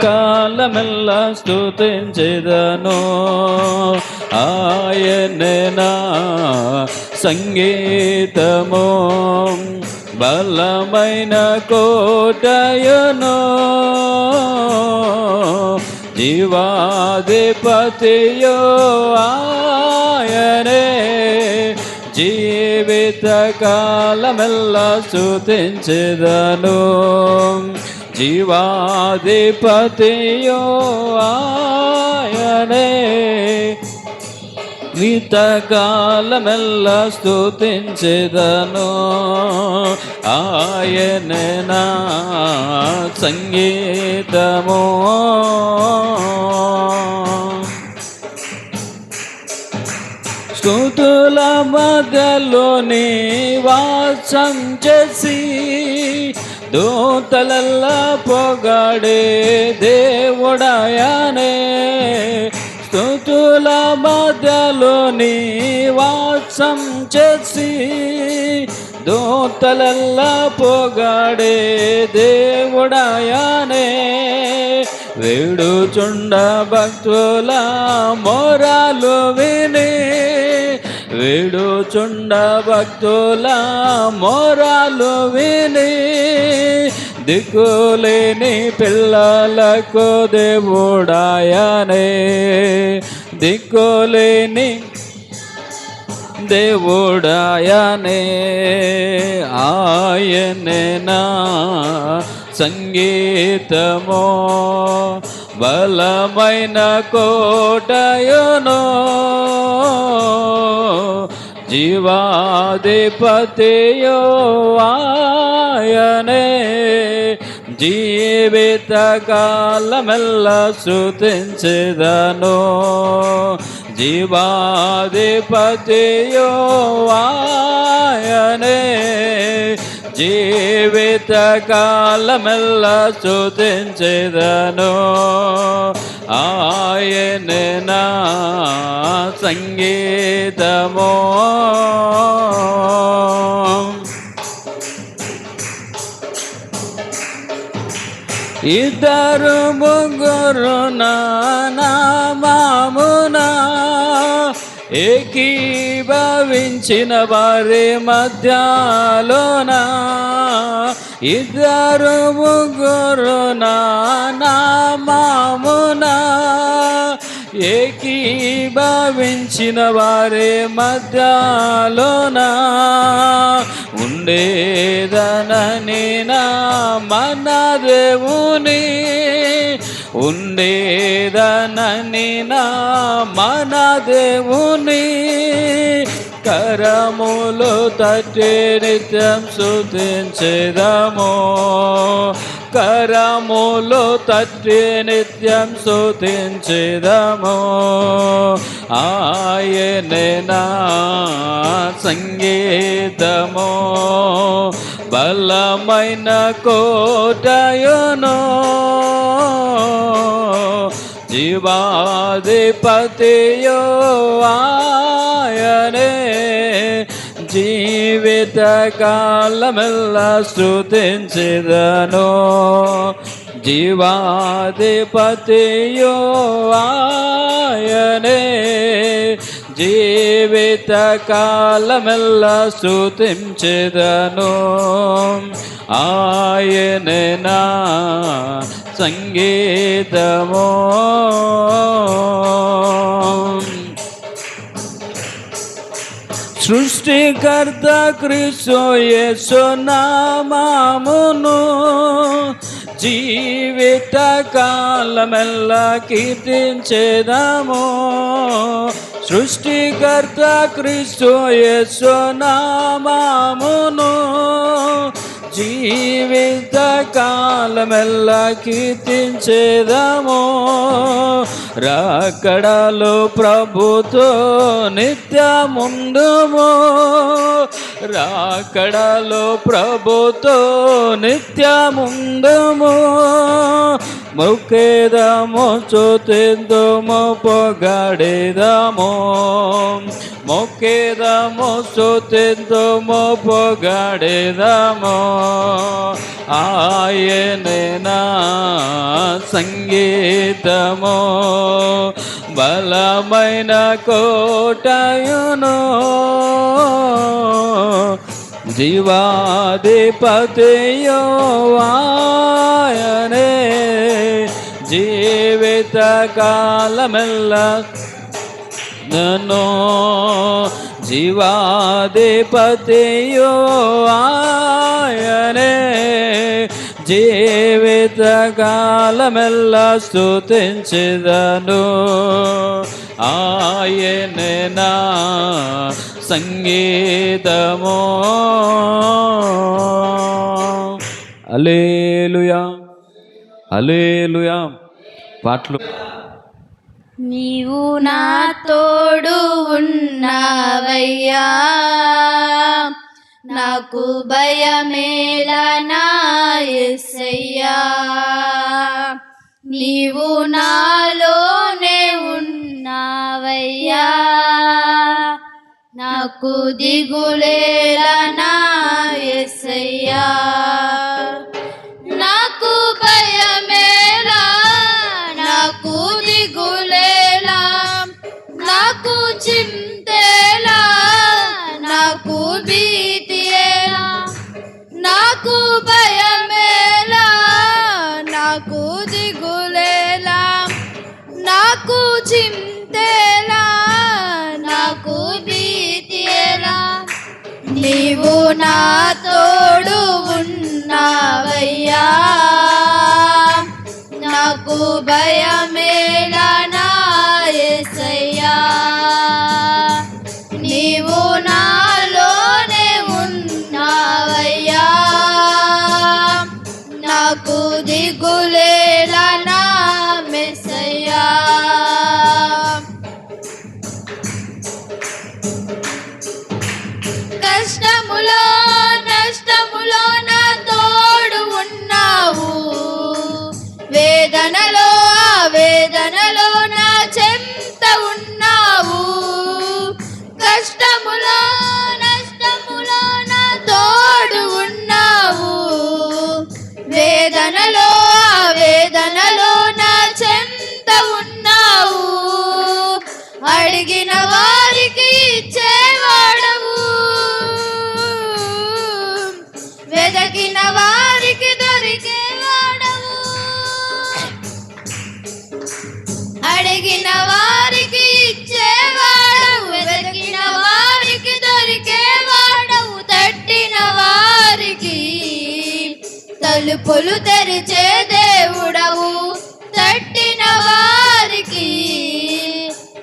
కాలమెల్ల స్తుతించెదను, ఆయనే నా సంగీతము, బలమైన కోటయును, జీవాధిపతియో ఆయనే, జీవిత కాలమెల్ల స్తుతించెదను, జీవాధిపతియో ఆయనే, జీవితకాలమెల్ల స్తుతించెదను, ఆయనే నా సంగీతము. స్తుతుల మధ్యలో నివాసం చేసి దూతలల్లా పొగడే దేవుడాయనే, స్తుతుల మధ్యలో నివాసం చేసి దూతలల్లా పొగడే దేవుడాయనే, వేడుచుండ భక్తుల మొరలు విని, వేడుచుండ భక్తుల మొరలు విని, దిక్కులేని పిల్లలకు దేవుడాయనే, దిక్కులేని దేవుడాయనే, ఆయనే నా సంగీతము, బలమైన కోటయును, జీవాధిపతియో ఆయనే, జీవిత కాలమెల్ల స్తుతించెదను, జీవాధిపతియో ఆయనే, జీవిత కాలమెల్ల స్తుతించెదను, ఆయనే నా సంగీతము. ఇద్దరు ముగ్గురు నామమున ఏకీభవించిన వారి మధ్యలోన, ఇద్దరు ముగ్గురు నామమున ఏకీభవించిన వారి మధ్యలోన, ఉండేదనని నా మన దేవుని, ఉండేదనని నా మన దేవుని, కరములు తట్టి నిత్యం స్తుతించెదము, కరములు తట్టి నిత్యం స్తుతించెదము, ఆయనే నా సంగీతము, బలమైన కోటయును, జీవాధిపతియో ఆయనే, జీవిత కాలమెల్ల స్తుతించెదను, జీవాధిపతియో ఆయనే, జీవిత కాలమెల్ల స్తుతించెదను, ఆయనే నా సంగీతము. సృష్టికర్త క్రీస్తు యేసు నామమును జీవిత కాలమెల్ల కీర్తించెదము, సృష్టికర్త క్రీస్తు యేసు నామమును జీవిత కాలమెల్ల కీర్తించెదము, రాకడలో ప్రభుతో నిత్యముందుము, రాకడలో ప్రభుతో నిత్యముందుము, మొక్కేదము స్తుతింతుము పొగడేదము, మొక్కేదము స్తుతింతుము పొగడేదము, ఆయనే నా సంగీతము బలమైన కోటయును జీవాధిపతియో ఆయనే జీవిత కాలమెల్ల నన్ను జీవాధిపతియో ఆయనే జీవిత కాలమెల్ల స్తుతించెదను ఆయనే నా సంగీతము. హల్లెలూయా హల్లెలూయా. పాటలు. నీవు నా తోడు ఉన్నావయ్యా, నాకు భయమేలా నా యేసయ్యా. నీవు నాలోనే ఉన్నావయ్యా, నాకు దిగులేలా నా యేసయ్యా. నాకు భయమేలా, నాకు దిగులేలా, నాకు చింతేలా, నాకు భీతియేలా. నాకు భయమేలా, నాకు దిగులేలా, నాకు చింతేలా, నాకు భీతియేలా. నీవు నా తోడు ఉన్నావయ్యా, నాకు భయమేలా నా యేసయ్యా. నీవు నాలోనే ఉన్నావయ్యా, నాకు దిగులేలా నా మెస్సయ్యా. కష్టములో నష్టములో నా తోడు ఉన్నావు, వేదనలో వేదనలో నా చెంత ఉన్నావు. కష్టములో నష్టములో నా తోడు ఉన్నావు, వేదనలో వేదనలో నా చెంత ఉన్నావు. అడిగిన వారికి ఇచ్చేవాడవు, వెదకిన వారికి దొరికేవాడవు. అడిగిన వారికి ఇచ్చేవాడవు, వెదకిన వారికి దొరికేవాడవు. తట్టిన వారికి తలుపులు తెరిచే దేవుడవు, తట్టిన వారికి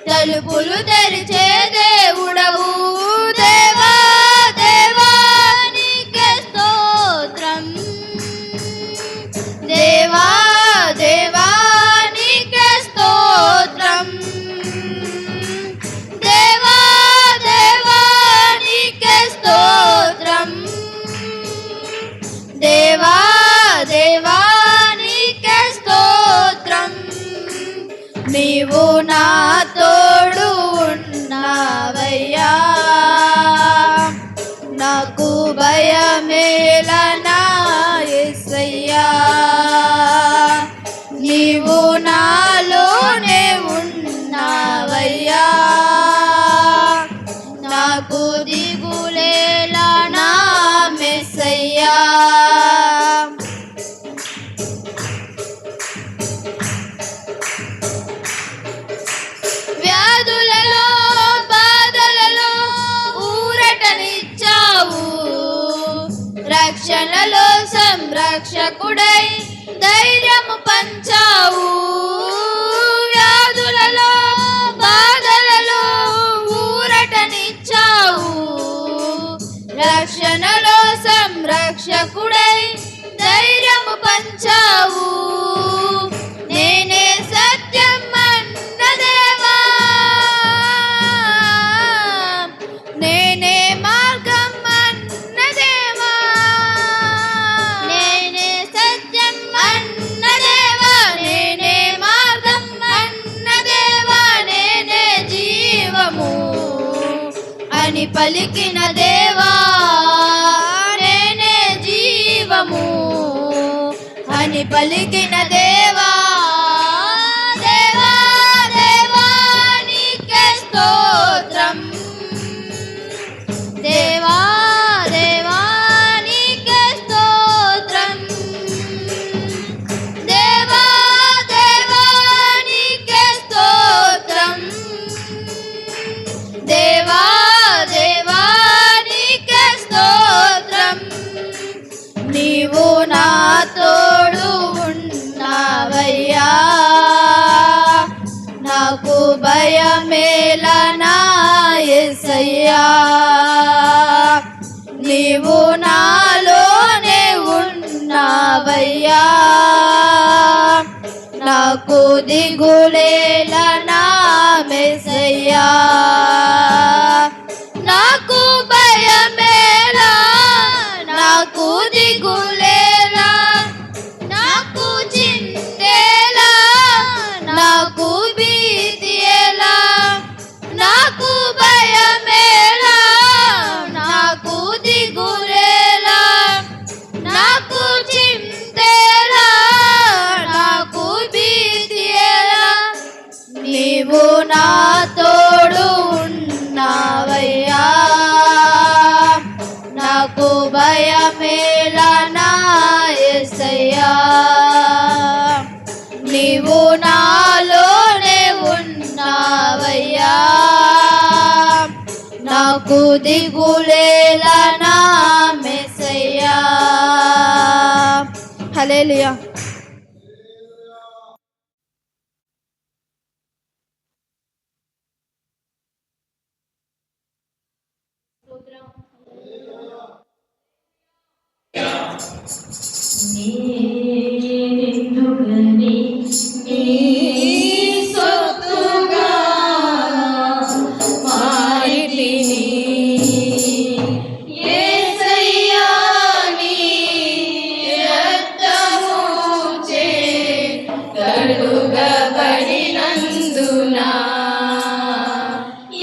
తలుపులు తెరిచే దేవుడవు. దేవా దేవా నీకే స్తోత్రం, దేవా దేవా నీకే స్తోత్రం, దేవా దేవా నీకే స్తోత్రం, దేవా దేవా నీకే స్తోత్రం. నీవు నా తోడు ఉన్నావయ్యా, నాకు భయమేలా నా యేసయ్యా. నీవు నాలోనే ఉన్నావయ్యా, నాకు దిగులేలా నా మెస్సయ్యా. వ్యాధులలో బాధలలో ఊరటనిచ్చావు, రక్షణలో సంరక్షకుడై ధైర్యము పంచావు. వ్యాధులలో బాధలలో ఊరటనిచ్చావు, రక్షణలో సంరక్షకుడై ధైర్యము పంచావు. నేనే సత్యం అన్న దేవా, నేనే మార్గం అన్న దేవా, నేనే సత్యం అన్న దేవా, నేనే మార్గం అన్న దేవా, నేనే జీవము అని పలికిన దేవా, నేనే జీవము అని పలికిన దేవా. ఉన్నావయ్యా, నాకు భయమేలా నా యేసయ్యా, నీవు నాలోనే ఉన్నావయ్యా, నాకు దిగులేలా నా మెస్సయ్యా, నాకు భయమేలా, నాకు దిగులేలా, నాకు చింతేలా, నాకు భీతియేలా, నాకు భయమేలా, నాకు దిగులేలా, నాకు చింతేలా, నాకు భీతియేలా, నీవు నా తోడు ఉన్నావయ్యా, నాకు భయమేలా నా యేసయ్యా, నీవు నాలోనే ఉన్నావయ్యా, నాకు దిగులేలా నా మెస్సయ్యా. హల్లెలూయా. నిన్నుగని నీ సొత్తుగా మారితిని, యేసయ్యా నీ రక్తముచే కడుగబడినందున,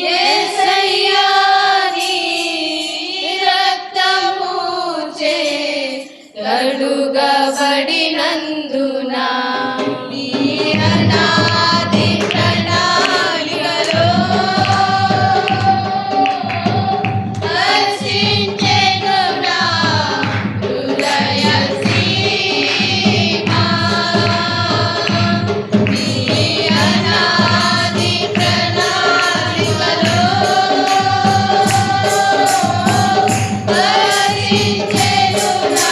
యేసయ్యా నీ రక్తముచే కడుగబడినందున, నీ అనాది ప్రణాళికలో హర్షించెను నా హృదయ సీమ, నీ అనాది ప్రణాళికలో హర్షించెను నా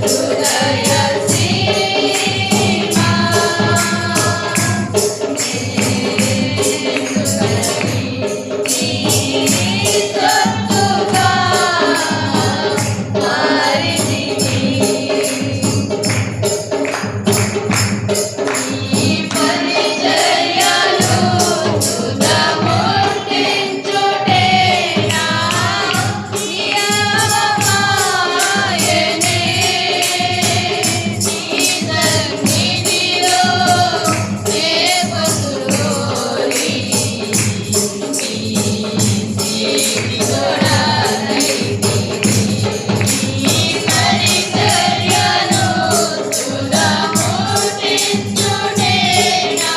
హృదయ సీమ. నీ సొత్తుగా మారితిని, నీ పరిచర్యలు తుదముట్టించుటే నా నియమమాయెనే, నీ సన్నిధిలో నే బతులోని, నీ సేవికుడనైతిని, నీ పరిచర్యలు తుదముట్టించుటే నా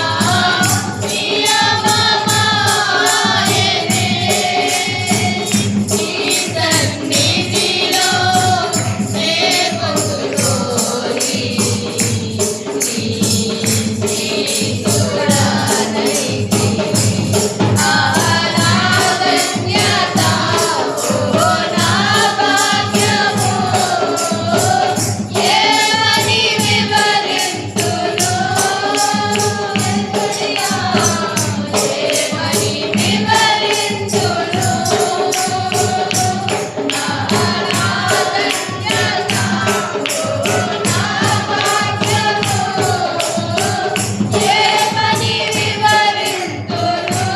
నియమమాయెనే, నీ సన్నిధిలో నే బతులోని, నీ సేవికుడనైతిని. ఆరాధన్యత ఓ నా భాగ్యము, ఏమని వివరింతును, ఏమని వివరింతును, ఆరాధన్యత ఓ నా భాగ్యము, ఏమని వివరింతును,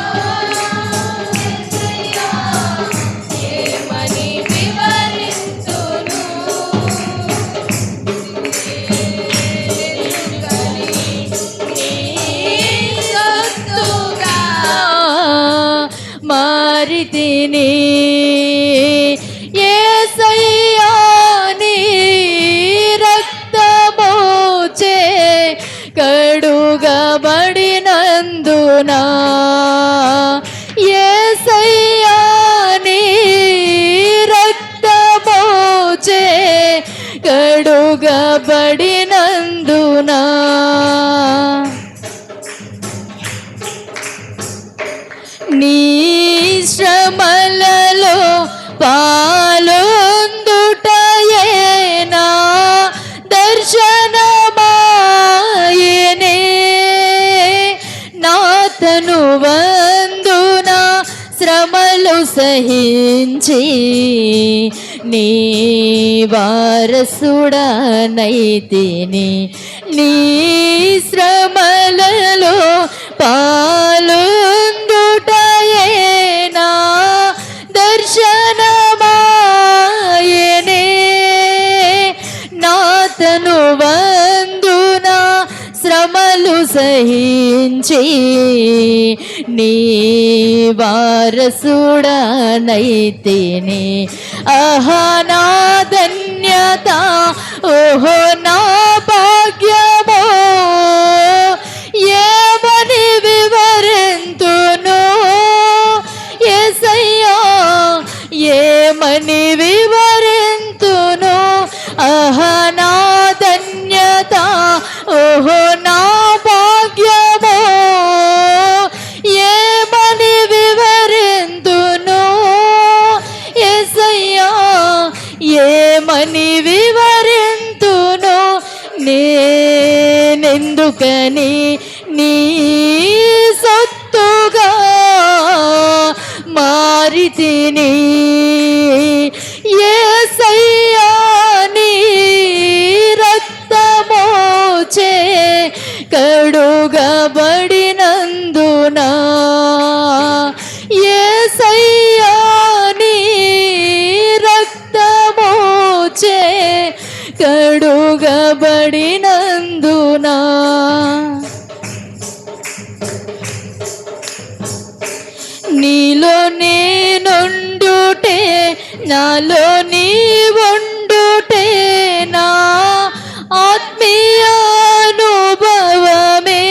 ఏమని వివరింతును, నీ సొత్తుగా మారితిని, యేసయ్యా నీ రక్తముచే కడుగబడినందున, యేసయ్యా నీ రక్తముచే కడుగబడినందున, నీ శ్రమలలో పాలొందుటయే నా దర్శనమాయెనే, సహించి నీ వారసుడనైతిని నీ శ్రమలలో పాలుందుటయేనా దర్శనమాయనే నాతను వందున శ్రమలు సహించి నీ వారసుడనైతిని ఆహా నా ధన్యత ఓహో నా భాగ్యమో ఏమని వివరింతును యేసయ్యా ఏమని వివరింతును ఆహా నా ధన్యత ఓహో నా భాగ్యమో ఏమని వివరింతును యేసయ్యా ఏమని వివరింతును నేనెందుకని నీ సొత్తుగా మారితిని యేసయ్యా నీ రక్తమోచే కడుగబడినందున యేసయ్యా నీ రక్తమోచే కడుగబడినందున నీలో నేనుండుటే నాలో నీ ఉండుటే నా ఆత్మీయానుభవమే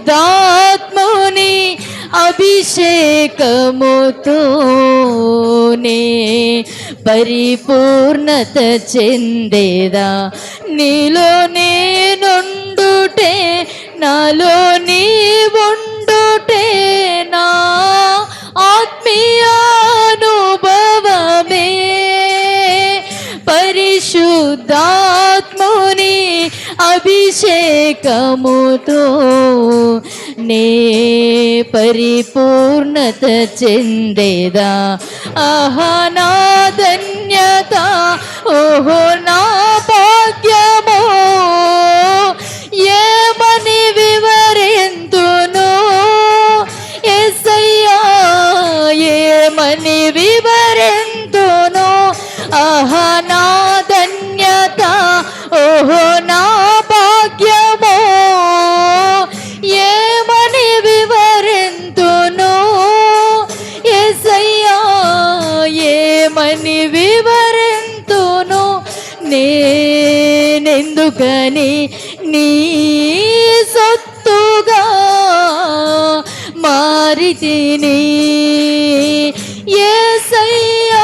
పరిశుద్ధాత్ముని అభిషేకముతోనే పరిపూర్ణత చెందేదా నీలో నేనుండుటే నాలో నీ ఉండుటే నా ఆత్మీయానుభవమే పరిశుద్ధాత్ముని అభిషేకముతో నే పరిపూర్ణత చెందేదా ఆహా నా ధన్యత ఓహో నా భాగ్యమో ఏమని వివరింతును యేసయ్యా ఏమని వివరింతును ఆహా నా ధన్యత ఓహో నా భాగ్యమో ఏమని వివరింతును యేసయ్యా ఏమని వివరింతును నేనెందుకని నీ సొత్తుగా మారితిని యేసయ్యా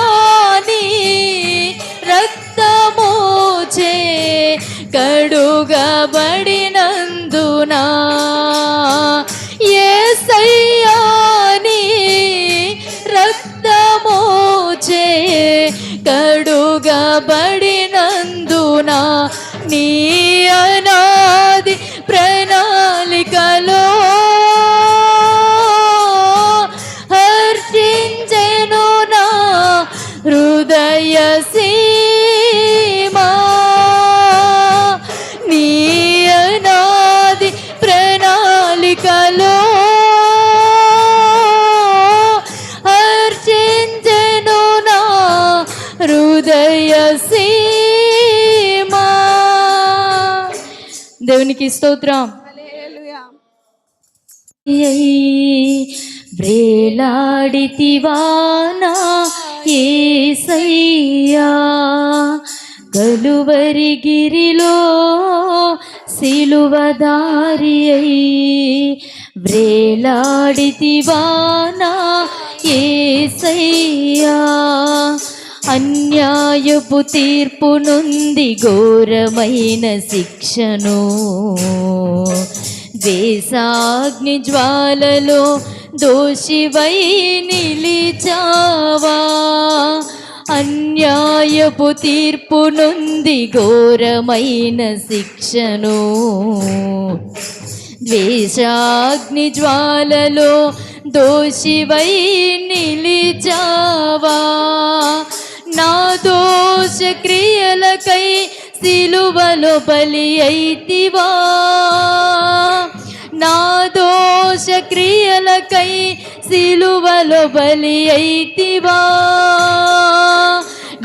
నీ రక్తమోచే కడుగబడినందున యేసయ్యా నీ రక్తమోచే కడుగబడినందున నీ అనాది ప్రణాళికలో హర్షించెను నా హృదయ సీమా నీ అనాది ప్రణాళికలో హర్షించెను నా హృదయ సీమా దేవునికి స్తోత్రం వ్రేలాడితివానా యేసయ్యా కలువరిగిరిలో సిలువదారి అయి వ్రేలాడితివానా యేసయ్యా అన్యాయపు తీర్పు నుండి ఘోరమైన శిక్షను ద్వేషాగ్ని జ్వాలలో దోషివై నిలిచావా అన్యాయపు తీర్పు నుండి ఘోరమైన శిక్షను ద్వేషాగ్ని జ్వాలలో దోషివై నిలిచావా. నా దోష క్రియలకై సిలువలో బలి అయితివా. నా దోష క్రియలకై సిలువలో బలి అయితివా.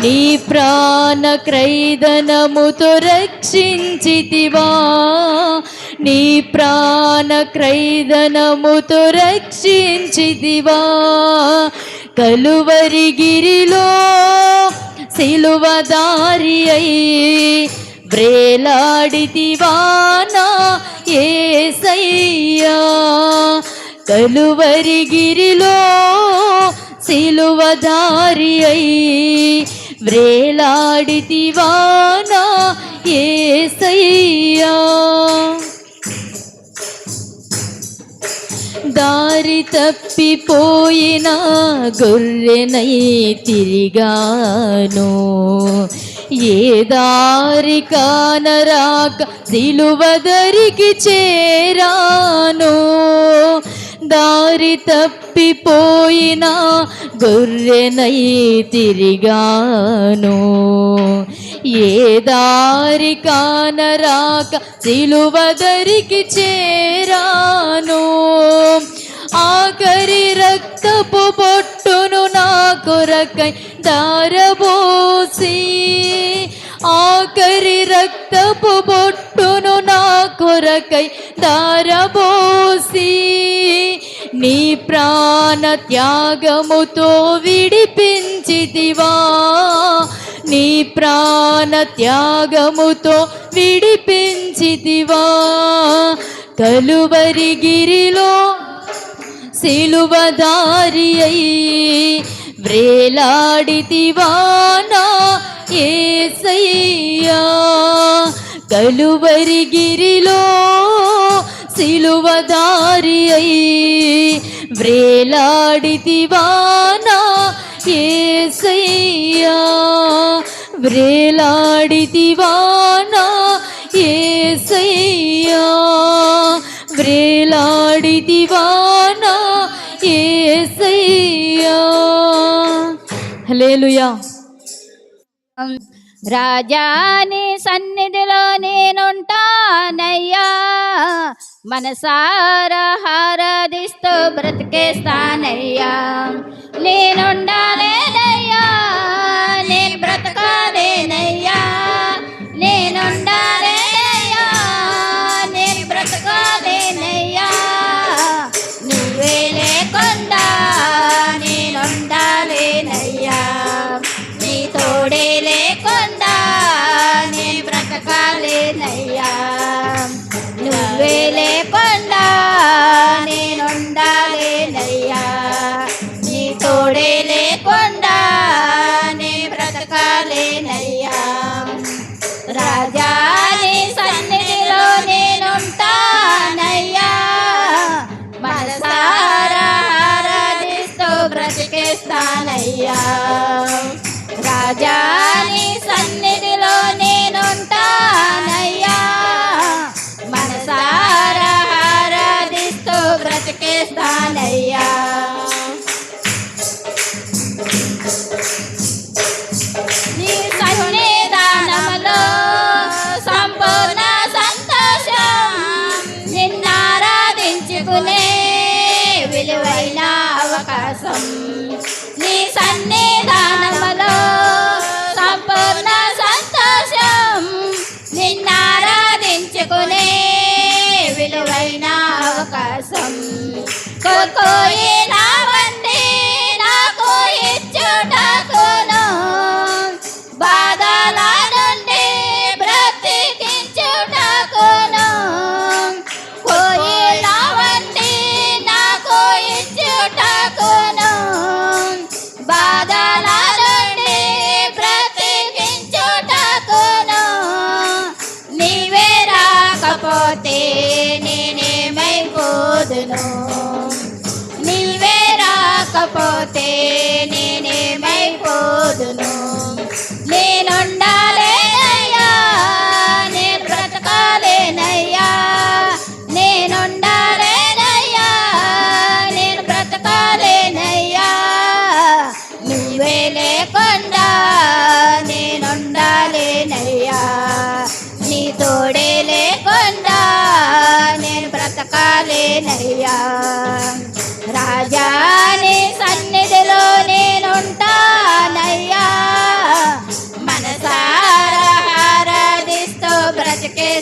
నీ ప్రాణ క్రైదనముతో రక్షించితివా. నీ ప్రాణ క్రైదనముతో రక్షించితివా. కలువరిగిరిలో సిలువదారి అయి వ్రేలాడితివా నా యేసయ్యా. కలువరిగిరిలో సిలువదారి అయి వ్రేలాడితివా నా యేసయ్యా. దారి తప్పిపోయిన గొర్రెనై తిరిగాను. ఏ దారి కానరాక సిలువదరికి చేరాను. దారి తప్పిపోయిన గొర్రెనై తిరిగాను. ఏ దారి కానరాక సిలువదరికి చేరాను. ఆఖరి రక్తపు బొట్టును నా కొరకై దారబోసి. ఆఖరి రక్తపు బొట్టును నా కొరకై దారబోసి. నీ ప్రాణ త్యాగముతో విడిపించితివా. నీ ప్రాణ త్యాగముతో విడిపించితివా. కలువరిగిరిలో సిలువదారి అయి వ్రేలాడితివా నా యేసయ్యా. కలువరిగిరిలో సిలువదారి అయి వ్రేలాడితివా నా యేసయ్యా. వ్రేలాడితివా నా యేసయ్యా. వ్రేలాడితివా నా యేసయ్యా. హల్లెలూయా. రాజాని సన్నిధిలో నేనుంటానయ్యా. మనసారా ఆరాధిస్తూ బ్రతికేస్తానయ్యా. నేనుండాలేనయ్యా, నేను బ్రతకాలేనయ్యా. నేనుండాలేనయ్యా, నేను బ్రతకాలేనయ్యా. నువ్వే లేకుండా నేనుండాలేనయ్యా. నీ తోడే లేకుండా నేను బ్రతకాలేనయ్యా. నువ్వే లేకుండా నేనుండాలేనయ్యా. నీ తోడే లేకుండా నే బ్రతకాలేనయ్యా. రాజా నీ సన్నిధిలో నేనుంటానయ్యా. మనసారా ఆరాధిస్తూ బ్రతికేస్తానయ్యా. రాజా నీ సన్నిధిలో నేనుంటానయ్యా. మనసారా ఆరాధిస్తూ బ్రతికేస్తానయ్యా. నీ సన్నిధానములో సంపూర్ణ సంతోషం. నిన్నారాధించుకునే విలువైన అవకాశం. నీ సన్నిధానములో సంపూర్ణ సంతోషం. నిన్నారాధించుకునే విలువైన అవకాశం. కోయి నావండి నాకు ఇచ్చుటకును. బాధల నుండి బ్రతికించుటకును. కోయి నావండి నాకు ఇచ్చుటకును. బాధల నుండి బ్రతికించుటకును. నీవే రాకపోతే నేనేమైపోదును. నీవే రాకపోతే నేనేమైపోదును. నేనుండాలేనయ్యా, నేను బ్రతకాలేనయ్యా. నేనుండాలేనయ్యా, నేను బ్రతక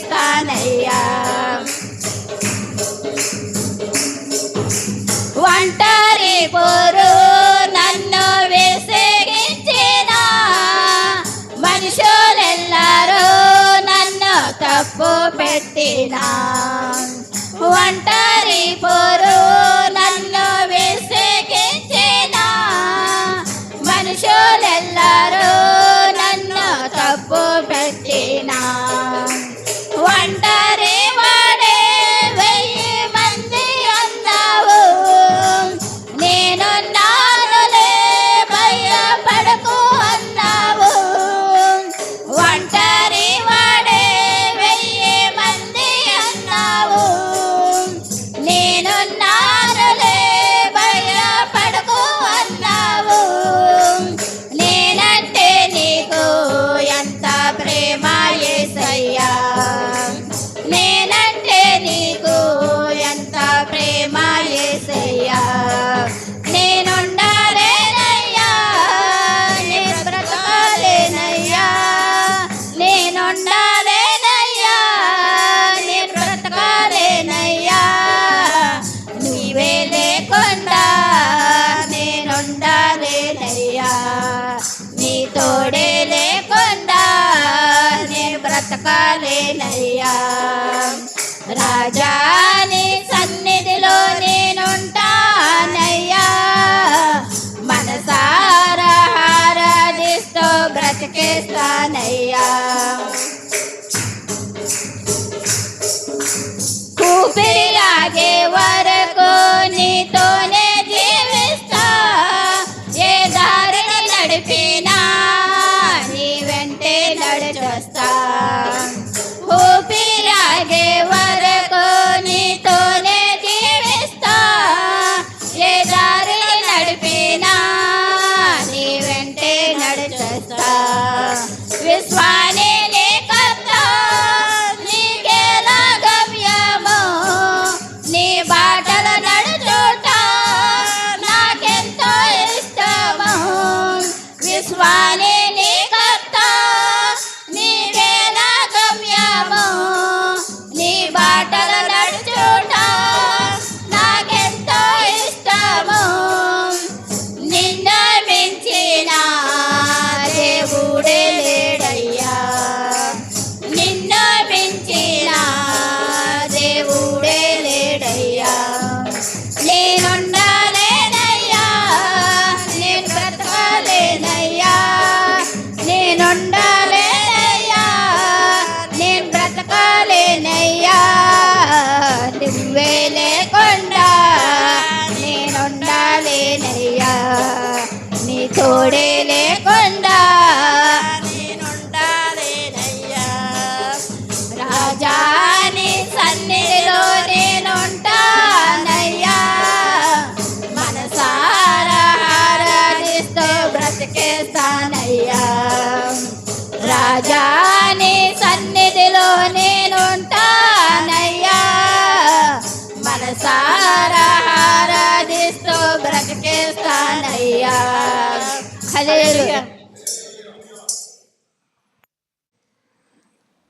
బ్రతికేస్తానయ్యా. ఒంటరి పోరు నన్ను విసిగించిన మనుషులెల్లరూ నన్ను తప్పు పెట్టిన. ఒంటరి పోరు నన్ను విసిగించిన మనుషులెల్లరూ నన్ను తప్పు పెట్టిన. ఒంటరి వాడే 1000 మంది అన్నావు, నేనున్నానులే భయపడకు అన్నావు. ఒంటరి వాడే 1000 మంది అన్నావు, నేనున్నానులే భయపడకు అన్నావు. నేనంటే నీకు ఎంత ప్రేమ యేసయ్యా, నేనంటే నీకు ఎంత ప్రేమ యేసయ్యా. నేనుండాలేనయ్యా, నేను బ్రతకాలేనయ్యా, నేనుండాలేనయ్యా, నేను బ్రతకాలేనయ్యా. నీవే లేకుండా నేనుండాలేనయ్యా, నీ తోడే లేకుండా నేను బ్రతకాలేనయ్యా. రాజా నీ సన్నిధిలో నేనుంటానయ్యా, మనసారా ఆరాధిస్తూ బ్రతికేస్తానయ్యా. ఊపిరి ఆగే వరకు నీతోనే జీవిస్తా, ఏ దారిని నడిపినా నీ వెంటే నడిచొస్తా. ఊపిరి ఆగే వరకు నీతోనే జీవిస్తా, ఏ దారిని నడిపినా నీ వెంటే నడిచొస్తా. విశ్వాని నీ కర్త, నీకేలా గమ్యము, నీ బాటల నడుచుట నాకెంతో ఇష్టము. విశ్వాని నీ కర్త, నీకేలా గమ్యము, నీ బాటల నడుచుట నాకెంతో ఇష్టము. నిన్ను మించిన దేవుడే లేడయ్యా, నిన్ను మించిన దేవుడే లేడయ్యా. నేనుండాలేనయ్యా, నేను బ్రతకాలేనయ్యా, నేనుండాలేనయ్యా, నేను బ్రతకాలేనయ్యా. నువ్వే లేకుండా నేనుండాలేనయ్యా, నీ తోడే లేకుండా నేనుండాలేనయ్యా. రాజా నీ సన్నిధిలో నేనుంటానయ్యా, మనసారా ఆరాధిస్తూ బ్రతికేస్తానయ్యా. రాజా నీ సన్నిధిలో నేనుంటానయ్యా, మనసారా ఆరాధిస్తూ బ్రతికేస్తానయ్యా. హల్లెలూయా.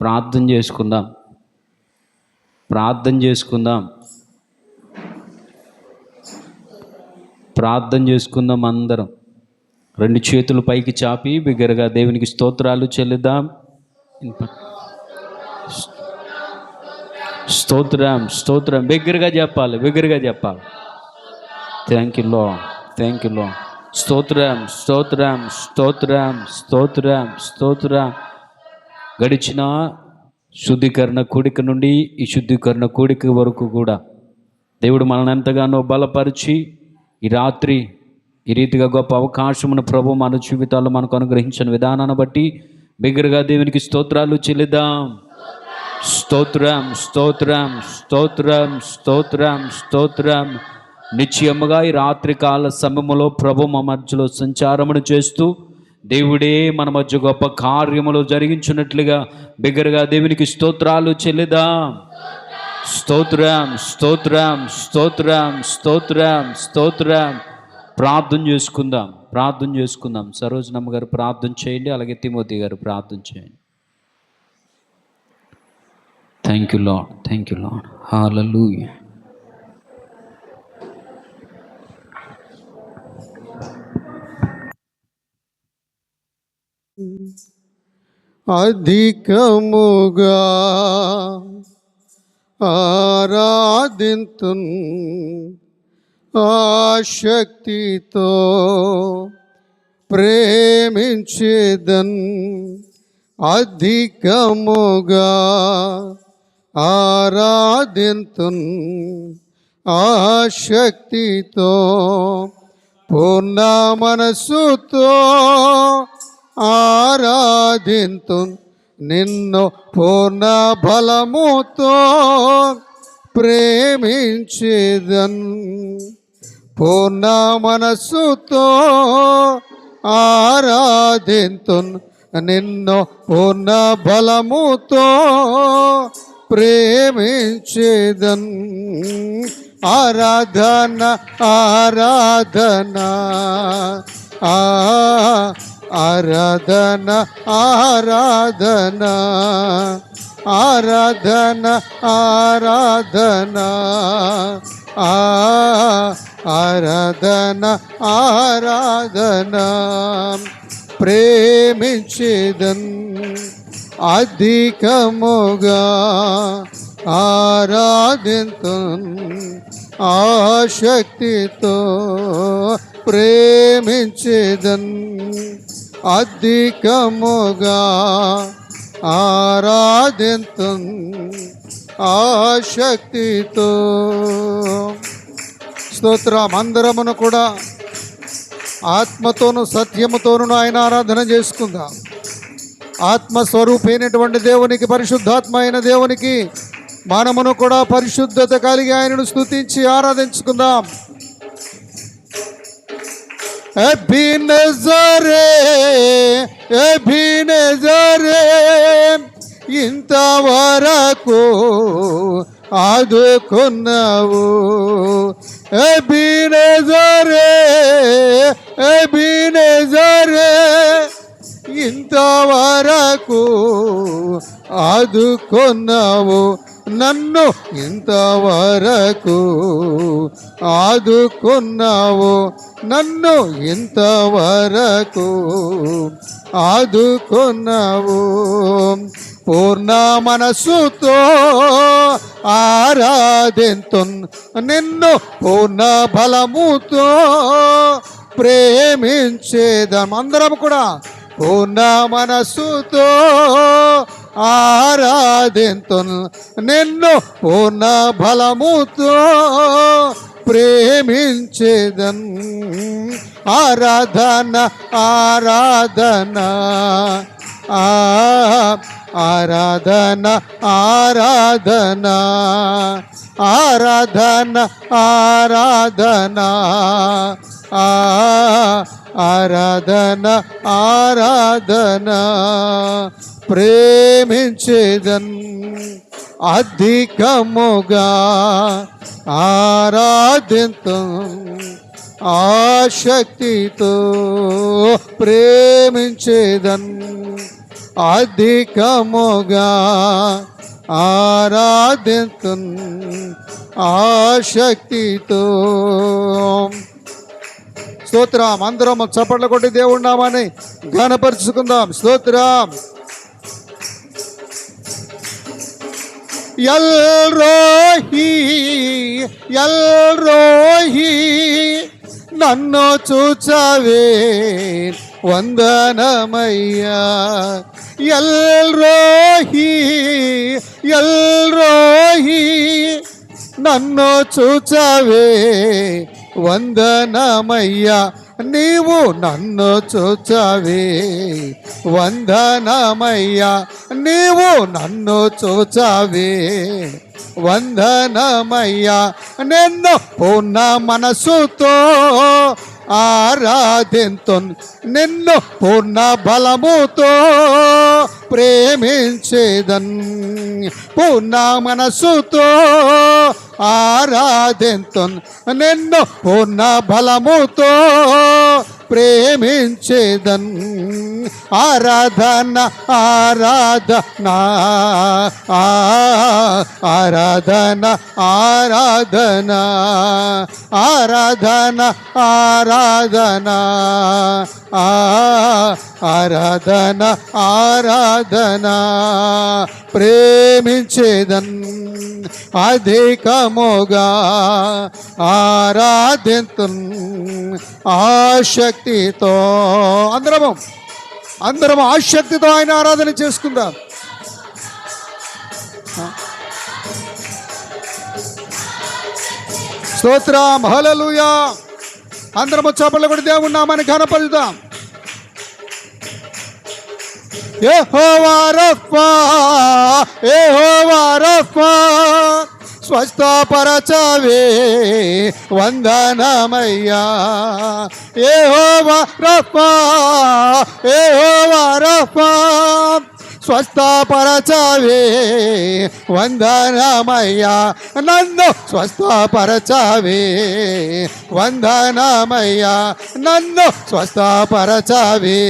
ప్రార్థన చేసుకుందాం, ప్రార్థన చేసుకుందాం, ప్రార్థన చేసుకుందాం. అందరం 2 చేతులు పైకి చాపి బిగ్గరగా దేవునికి స్తోత్రాలు చెల్లిద్దాం. స్తోత్రం స్తోత్రం బిగ్గరగా చెప్పాలి, బిగ్గరగా చెప్పాలి. Thank you lord, thank you lord. స్తోత్రం స్తోత్రం స్తోత్రం స్తోత్రం స్తోత్రం. గడిచిన శుద్ధీకరణ కూడిక నుండి ఈ శుద్ధీకరణ కూడిక వరకు కూడా దేవుడు మనల్ని ఎంతగానో బలపరిచి ఈ రాత్రి ఈ రీతిగా గొప్ప అవకాశమును ప్రభు మన జీవితాల్లో మనకు అనుగ్రహించిన విధానాన్ని బట్టి బిగ్గరగా దేవునికి స్తోత్రాలు చెల్లిద్దాం. స్తోత్రం స్తోత్రం స్తోత్రం స్తోత్రం స్తోత్రం. నిశ్చయముగా ఈ రాత్రి కాల సమయములో ప్రభు మా మధ్యలో సంచారమును చేస్తూ దేవుడే మన మధ్య గొప్ప కార్యములు జరిగించినట్లుగా బిగ్గరగా దేవునికి స్తోత్రాలు చెల్లిద్దాం. స్తోత్రం స్తోత్రం స్తోత్రం స్తోత్రం స్తోత్రం. ప్రార్థన చేసుకుందాం, ప్రార్థన చేసుకుందాం. సరోజనమ్మ గారు ప్రార్థన చేయండి, అలాగే తిమోతి గారు ప్రార్థన చేయండి. థ్యాంక్ యూ లార్డ్ హల్లెలూయా. అధికముగా ఆరాధింతున్ ఆశక్తితో ప్రేమించేదన్ అధికముగా ఆరాధింతున్ ఆశక్తితో పూర్ణ మనసుతో ఆరాధింతున్ నిన్ను పూర్ణ బలముతో ప్రేమించేదన్ పూర్ణ మనసుతో ఆరాధింతున్ నిన్ను పూర్ణ బలముతో ప్రేమించేదన్ ఆరాధన ఆరాధన ఆరాధన ఆరాధన ఆరాధన ఆరాధన ఆరాధన ఆరాధన ప్రేమించేదన్ అధికముగా ఆరాధింతున్ ఆశక్తితో ప్రేమించేదన్ అధికముగా ఆరాధింతున్ ఆశక్తితో. స్తోత్రం. అందరమును కూడా ఆత్మతోను సత్యముతోను ఆయన ఆరాధన చేసుకుందాం. ఆత్మస్వరూపైనటువంటి దేవునికి, పరిశుద్ధాత్మ అయిన దేవునికి మనమును కూడా పరిశుద్ధత కలిగి ఆయనను స్తుతించి ఆరాధించుకుందాం. ఎబినెజరే ఎబినెజరే ఇంతవరకు ఆదుకున్నావు. ఎబినెజరే ఎబినెజరే ఇంతవరకు ఆదుకున్నావు నన్ను, ఇంతవరకు ఆదుకున్నావు నన్ను, ఇంతవరకు ఆదుకున్నావు. పూర్ణ మనసుతో ఆరాధింతున్ నిన్ను పూర్ణ బలముతో ప్రేమించేదం. అందరం కూడా పూర్ణ మనసుతో ఆరాధింతున్ నిన్ను పూర్ణ బలముతో ప్రేమించేదన్. ఆరాధన ఆరాధన ఆరాధన ఆరాధన ఆరాధన ఆరాధన ఆరాధన ఆరాధన ప్రేమించేదన్ అధికముగా ఆరాధింతున్ ఆశక్తితో ప్రేమించేదన్ అధికముగా ఆరాధింతున్ ఆశక్తితో. స్తోత్రం. అందరం చప్పట్లు కొట్టి దేవుడి నామాన్ని ఘనపరుచుకుందాం. స్తోత్రం. ఎల్రోహి ఎల్రోహి నన్ను చూచవే వందనమయ్యా. ఎల్రోహి ఎల్రోహి నన్ను చూచవే వందనమయ్యా. నీవు నన్ను చూచవే వందనమయ్యా. నీవు నన్ను చూచవే వందనమయ్యా. నిన్ను పూర్ణ మనసుతో ఆరాధింతున్ నిన్ను పూర్ణ బలముతో ప్రేమించేదన్. పూర్ణ మనసుతో ఆరాధింతున్ నిన్ను పూర్ణ బలముతో ప్రేమించేదన్. ఆరాధన ఆరాధన ఆరాధన ఆరాధన ఆరాధన ఆరాధన ఆరాధన ఆరాధన ప్రేమించేదన్ అధికముగా ఆరాధింతున్ ఆశక్తితో. అందరము ఆశక్తితో ఆయన ఆరాధన చేసుకుందాం. స్తోత్రం, హల్లెలూయా. అందరము చప్పట్లు కొట్టి దేవుని నామాన్ని ఘనపరుద్దాం. యెహోవా రఫా, యెహోవా రఫా, స్వస్థపరచవే వందనమయ్యా. యెహోవా రఫా, యెహోవా రఫా, స్వస్థపరచవే వందనమయ్యా. నన్ను స్వస్థపరచవే వందనమయ్యా. నన్ను స్వస్థపరచవే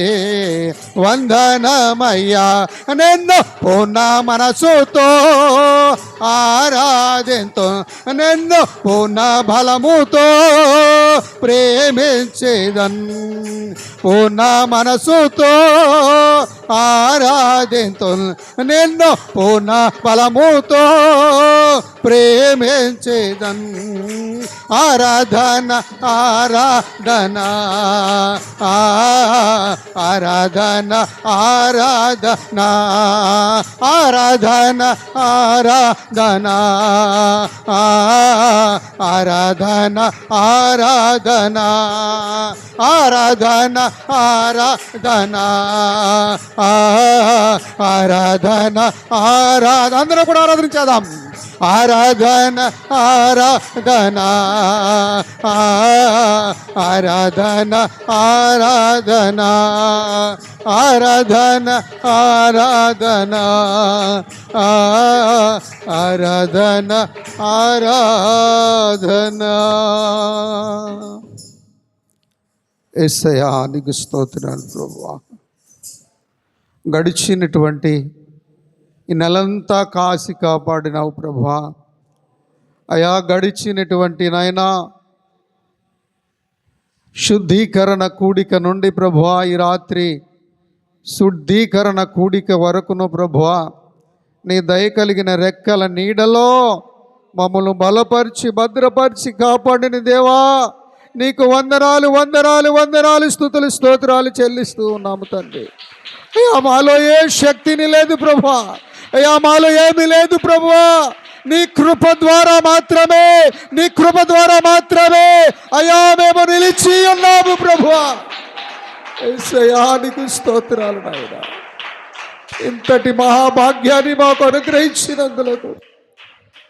వందనమయ్యా. నిన్ను పూర్ణ మనసుతో ఆరాధింతు, నిన్ను పూర్ణ బలముతో ప్రేమించేదన్. పూర్ణ మనసుతో ఆరాధింతు, నిన్ను పూర్ణ బలముతో ప్రేమించేదన్. ఆరాధన ఆరాధన ఆరాధన ఆరాధన ఆరాధన ఆరాధన ఆరాధన ఆరాధన ఆరాధన ఆరాధన ఆరాధన ఆరాధన. అందరూ కూడా ఆరాధించేద్దాం. ఆరాధన ఆరాధన ఆరాధన ఆరాధన ఆరాధన ఆరాధన ఆరాధన ఆరాధన. యేసయ్యా నీకు స్తోత్రాలు ప్రభువా. గడిచినటువంటి ఈ నెలంతా కాసి కాపాడినావు ప్రభువా. అయా గడిచినటువంటి నాయనా శుద్ధీకరణ కూడిక నుండి ప్రభువా ఈ రాత్రి శుద్ధీకరణ కూడిక వరకును ప్రభువా నీ దయ కలిగిన రెక్కల నీడలో మమ్మల్ని బలపరిచి భద్రపరిచి కాపాడిన దేవా నీకు వందనాలు వందనాలు వందనాలు స్తుతులు స్తోత్రాలు చెల్లిస్తూ ఉన్నాము తండ్రి. అయ్యా మాలో ఏ శక్తిని లేదు ప్రభువా, అయ్యా మాలో ఏమీ లేదు ప్రభువా. నీ కృప ద్వారా మాత్రమే, నీ కృప ద్వారా మాత్రమే అయ్యా మేము నిలిచి ఉన్నాము ప్రభువా. యేసయ్యా నీకు స్తోత్రాలు నాయనా. ఇంతటి మహాభాగ్యాన్ని మాకు అనుగ్రహించినందులకు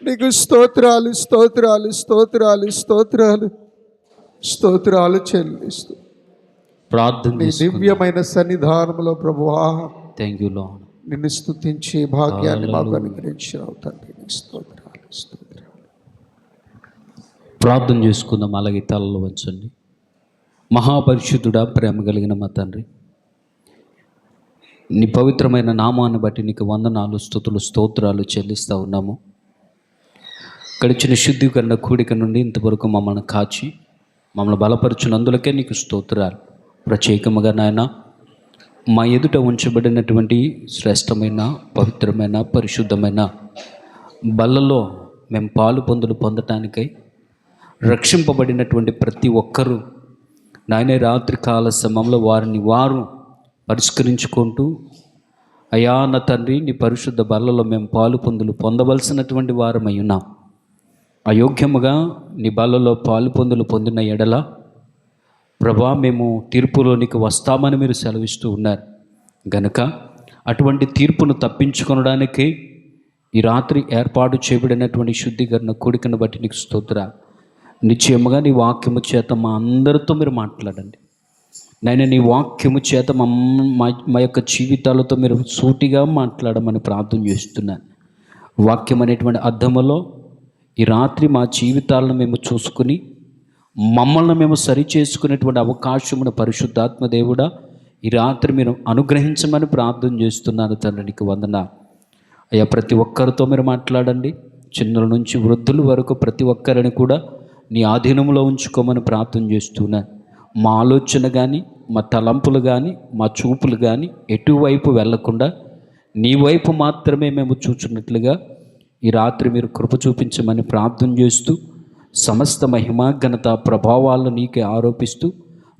నీకు స్తోత్రాలు స్తోత్రాలు స్తోత్రాలు స్తోత్రాలు స్తోత్రాలు చెల్లిస్తూ ప్రార్థన నీ దివ్యమైన సన్నిధానంలో ప్రభువా థ్యాంక్ యూ లార్డ్. నిన్ను స్తుతించి భాగ్యాన్ని మాకు అనుగ్రహించావు తండ్రి. నీ స్తోత్రాలు స్తోత్రాలు. ప్రార్థన చేసుకుందాం. అలాగే తలలో వంచండి. మహాపరిశుద్ధుడా, ప్రేమ కలిగిన మా తండ్రి, నీ పవిత్రమైన నామాన్ని బట్టి నీకు వందనాలు స్తుతులు స్తోత్రాలు చెల్లిస్తూ ఉన్నాము. గడిచిన శుద్ధీకరణ కూడిక నుండి ఇంతవరకు మమ్మల్ని కాచి మమ్మల్ని బలపరుచున్నందులకే నీకు స్తోత్రాలు. ప్రత్యేకముగా నాయన మా ఎదుట ఉంచబడినటువంటి శ్రేష్టమైన పవిత్రమైన పరిశుద్ధమైన బల్లలో మేము పాలు పొందటానికై రక్షింపబడినటువంటి ప్రతి ఒక్కరూ నాయన రాత్రి కాల సమయంలో వారిని వారు పరిష్కరించుకుంటూ అయా నా తండ్రి నీ పరిశుద్ధ బల్లలో మేము పాలు పొందవలసినటువంటి వారమై ఉన్నాం. అయోగ్యముగా నీ బల్లలో పాలు పొందిన ఎడల ప్రభా మేము తీర్పులోనికి వస్తామని మీరు సెలవిస్తూ ఉన్నారు గనుక అటువంటి తీర్పును తప్పించుకొనడానికి ఈ రాత్రి ఏర్పాటు చేయబడినటువంటి శుద్ధీకరణ కూడికను బట్టి నీకు స్తోత్రాలు. నిశ్చయముగా నీ వాక్యము చేత మా అందరితో మీరు మాట్లాడండి నాయన. నీ వాక్యము చేత మా యొక్క జీవితాలతో మీరు సూటిగా మాట్లాడమని ప్రార్థన చేస్తున్నాను. వాక్యం అనేటువంటి అర్థములో ఈ రాత్రి మా జీవితాలను మేము చూసుకుని మమ్మల్ని మేము సరి చేసుకునేటువంటి అవకాశమును పరిశుద్ధాత్మ దేవుడా ఈ రాత్రి మీరు అనుగ్రహించమని ప్రార్థన చేస్తున్నాను తండ్రి. నీకు వందనాలు అయ్యా. ప్రతి ఒక్కరితో మీరు మాట్లాడండి. చిన్నల నుంచి వృద్ధుల వరకు ప్రతి ఒక్కరిని కూడా నీ ఆధీనంలో ఉంచుకోమని ప్రార్థన చేస్తున్నాను. మా ఆలోచన కానీ, మా తలంపులు కానీ, మా చూపులు కానీ ఎటువైపు వెళ్లకుండా నీ వైపు మాత్రమే మేము చూచున్నట్లుగా ఈ రాత్రి మీరు కృప చూపించమని ప్రార్థన చేస్తూ సమస్త మహిమ ఘనత ప్రభావాలను నీకే ఆరోపిస్తూ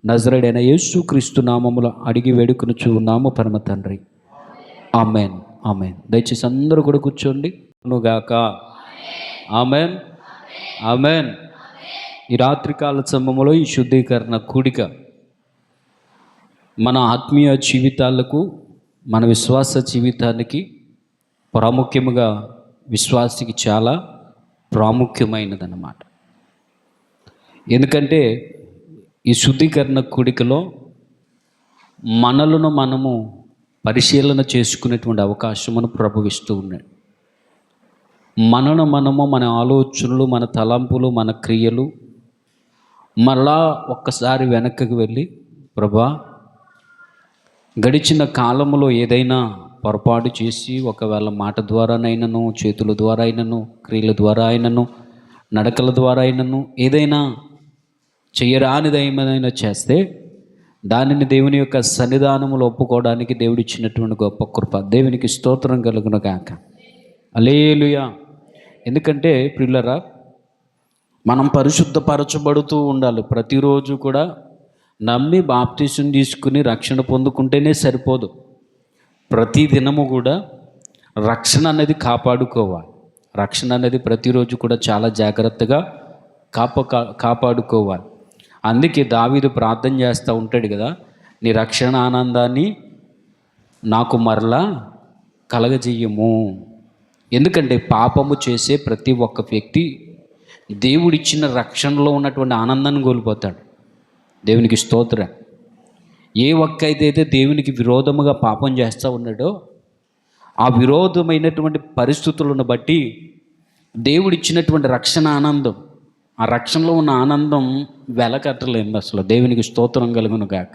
నజరేయుడైన యేసుక్రీస్తు నామములో అడిగి వేడుకొనుచు ఉన్నాము పరమ తండ్రి. Amen, amen. దయచేసి అందరూ కూడా కూర్చోండి. గాక. Amen, amen. ఈ రాత్రికాల సమయంలో ఈ శుద్ధీకరణ కూడిక మన ఆత్మీయ జీవితాలకు, మన విశ్వాస జీవితానికి ప్రాముఖ్యముగా విశ్వాసికి చాలా ప్రాముఖ్యమైనదన్నమాట. ఎందుకంటే ఈ శుద్ధీకరణ కూడికలో మనలను మనము పరిశీలన చేసుకునేటువంటి అవకాశమును ప్రభు ఇస్తూ ఉన్నాడు. మనను మనము, మన ఆలోచనలు, మన తలంపులు, మన క్రియలు మరలా ఒక్కసారి వెనక్కి వెళ్ళి, ప్రభా గడిచిన కాలంలో ఏదైనా పొరపాటు చేసి ఒకవేళ మాట ద్వారానైనను, చేతుల ద్వారా అయినను, క్రియల ద్వారా అయినను, నడకల ద్వారా అయినను ఏదైనా చేయరానిదైనా చేస్తే దానిని దేవుని యొక్క సన్నిధానములో ఒప్పుకోవడానికి దేవుడిచ్చినటువంటి గొప్ప కృప. దేవునికి స్తోత్రం కలుగును గాక. హల్లెలూయా. ఎందుకంటే ప్రియులారా, మనం పరిశుద్ధపరచబడుతూ ఉండాలి. ప్రతిరోజు కూడా నమ్మి బాప్తిసం తీసుకుని రక్షణ పొందుకుంటేనే సరిపోదు. ప్రతి దినము కూడా రక్షణ అనేది కాపాడుకోవాలి. రక్షణ అనేది ప్రతిరోజు కూడా చాలా జాగ్రత్తగా కాపాడుకోవాలి. అందుకే దావీదు ప్రార్థన చేస్తూ ఉంటాడు కదా, నీ రక్షణ ఆనందాన్ని నాకు మరలా కలగజేయము. ఎందుకంటే పాపము చేసే ప్రతి ఒక్క వ్యక్తి దేవుడిచ్చిన రక్షణలో ఉన్నటువంటి ఆనందాన్ని కోల్పోతాడు. దేవునికి స్తోత్రం. ఏ ఒక్కైతే దేవునికి విరోధముగా పాపం చేస్తూ ఉన్నాడో ఆ విరోధమైనటువంటి పరిస్థితులను బట్టి దేవుడిచ్చినటువంటి రక్షణ ఆనందం, ఆ రక్షణలో ఉన్న ఆనందం వెలకట్టలేదు అసలు. దేవునికి స్తోత్రం కలుగును గాక.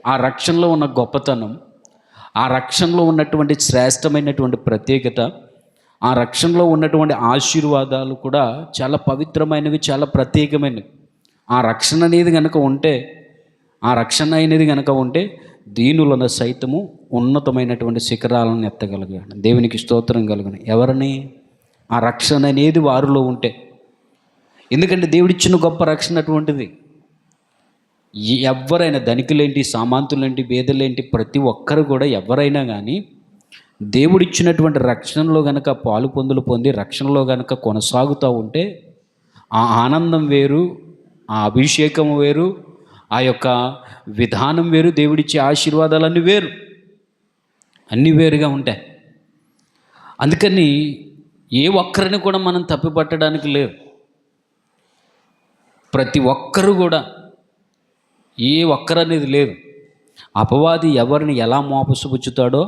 ఆ రక్షణలో ఉన్న గొప్పతనం, ఆ రక్షణలో ఉన్నటువంటి శ్రేష్టమైనటువంటి ప్రత్యేకత, ఆ రక్షణలో ఉన్నటువంటి ఆశీర్వాదాలు కూడా చాలా పవిత్రమైనవి, చాలా ప్రత్యేకమైనవి. ఆ రక్షణ అనేది కనుక ఉంటే, ఆ రక్షణ అనేది కనుక ఉంటే దీనులను సైతము ఉన్నతమైనటువంటి శిఖరాలను ఎత్తగలిగాడు. దేవునికి స్తోత్రం కలుగును. ఎవరిని? ఆ రక్షణ అనేది వారిలో ఉంటే. ఎందుకంటే దేవుడిచ్చిన గొప్ప రక్షణ అటువంటిది. ఎవరైనా ధనికులేంటి, సామంతులేంటి, పేదలేంటి, ప్రతి ఒక్కరు కూడా ఎవరైనా కానీ దేవుడిచ్చినటువంటి రక్షణలో కనుక పాలు పొంది రక్షణలో కనుక కొనసాగుతూ ఉంటే ఆ ఆనందం వేరు, ఆ అభిషేకం వేరు, ఆ యొక్క విధానం వేరు, దేవుడిచ్చే ఆశీర్వాదాలన్నీ వేరు, అన్నీ వేరుగా ఉంటాయి. అందుకని ఏ ఒక్కరిని కూడా మనం తప్పిపట్టడానికి లేవు. ప్రతి ఒక్కరు కూడా, ఏ ఒక్కరనేది లేదు. అపవాది ఎవరిని ఎలా మోపసుపుచ్చుతాడో